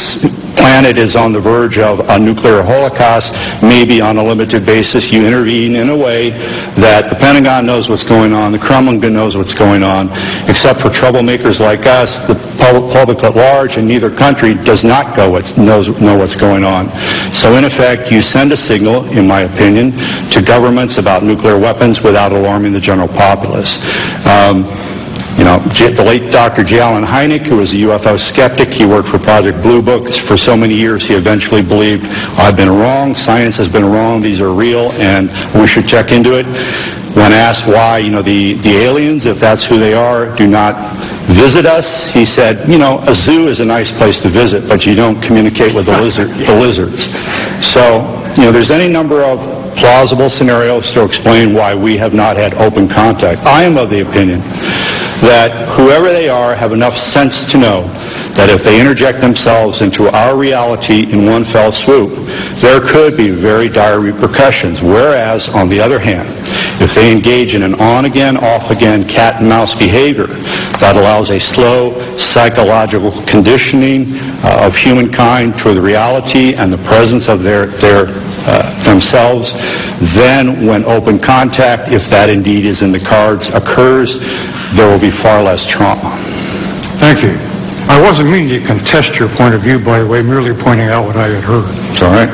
planet is on the verge of a nuclear holocaust, maybe on a limited basis you intervene in a way that the Pentagon knows what's going on, the Kremlin knows what's going on, except for troublemakers like us, the public at large in neither country does not know what's going on. So in effect, you send a signal, in my opinion, to governments about nuclear weapons without alarming the general populace. The late Dr. J. Allen Hynek, who was a UFO skeptic, he worked for Project Blue Book for so many years, he eventually believed, I've been wrong, science has been wrong, these are real, and we should check into it. When asked why, the aliens, if that's who they are, do not visit us, he said, a zoo is a nice place to visit, but you don't communicate with the lizards. So, there's any number of plausible scenarios to explain why we have not had open contact. I am of the opinion that whoever they are have enough sense to know that if they interject themselves into our reality in one fell swoop, there could be very dire repercussions. Whereas, on the other hand, if they engage in an on-again, off-again cat-and-mouse behavior that allows a slow psychological conditioning of humankind toward the reality and the presence of themselves, then when open contact, if that indeed is in the cards, occurs, there will be far less trauma. Thank you. I wasn't meaning to contest your point of view, by the way, merely pointing out what I had heard. It's all right.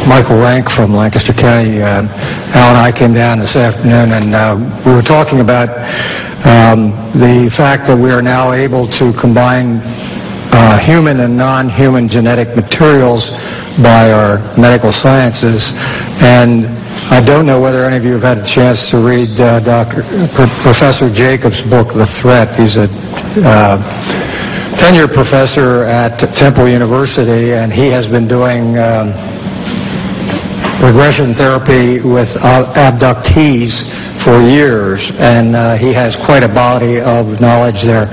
Michael Rank from Lancaster County. Al and I came down this afternoon, and we were talking about the fact that we are now able to combine human and non-human genetic materials by our medical sciences. And I don't know whether any of you have had a chance to read Professor Jacobs' book, The Threat. He's a tenured professor at Temple University, and he has been doing regression therapy with abductees for years, and he has quite a body of knowledge there.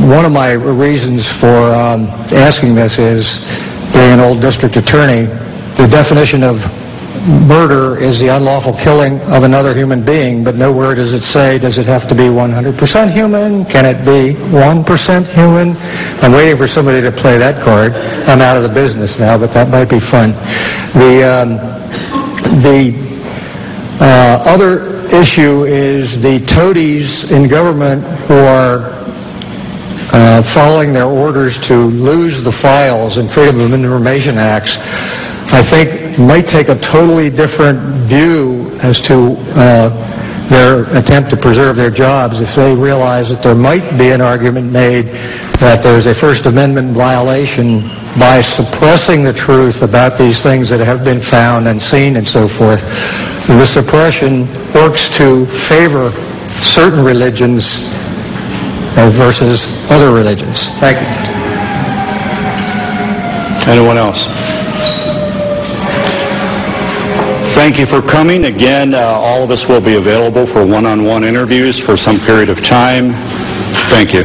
One of my reasons for asking this is, being an old district attorney, the definition of murder is the unlawful killing of another human being, but nowhere does it say, does it have to be 100% human? Can it be 1% human? I'm waiting for somebody to play that card. I'm out of the business now, but that might be fun. The other issue is the toadies in government who are following their orders to lose the files in Freedom of Information Acts, I think might take a totally different view as to their attempt to preserve their jobs if they realize that there might be an argument made that there's a First Amendment violation by suppressing the truth about these things that have been found and seen and so forth. The suppression works to favor certain religions versus other religions. Thank you. Anyone else? Thank you for coming. Again, all of us will be available for one-on-one interviews for some period of time. Thank you.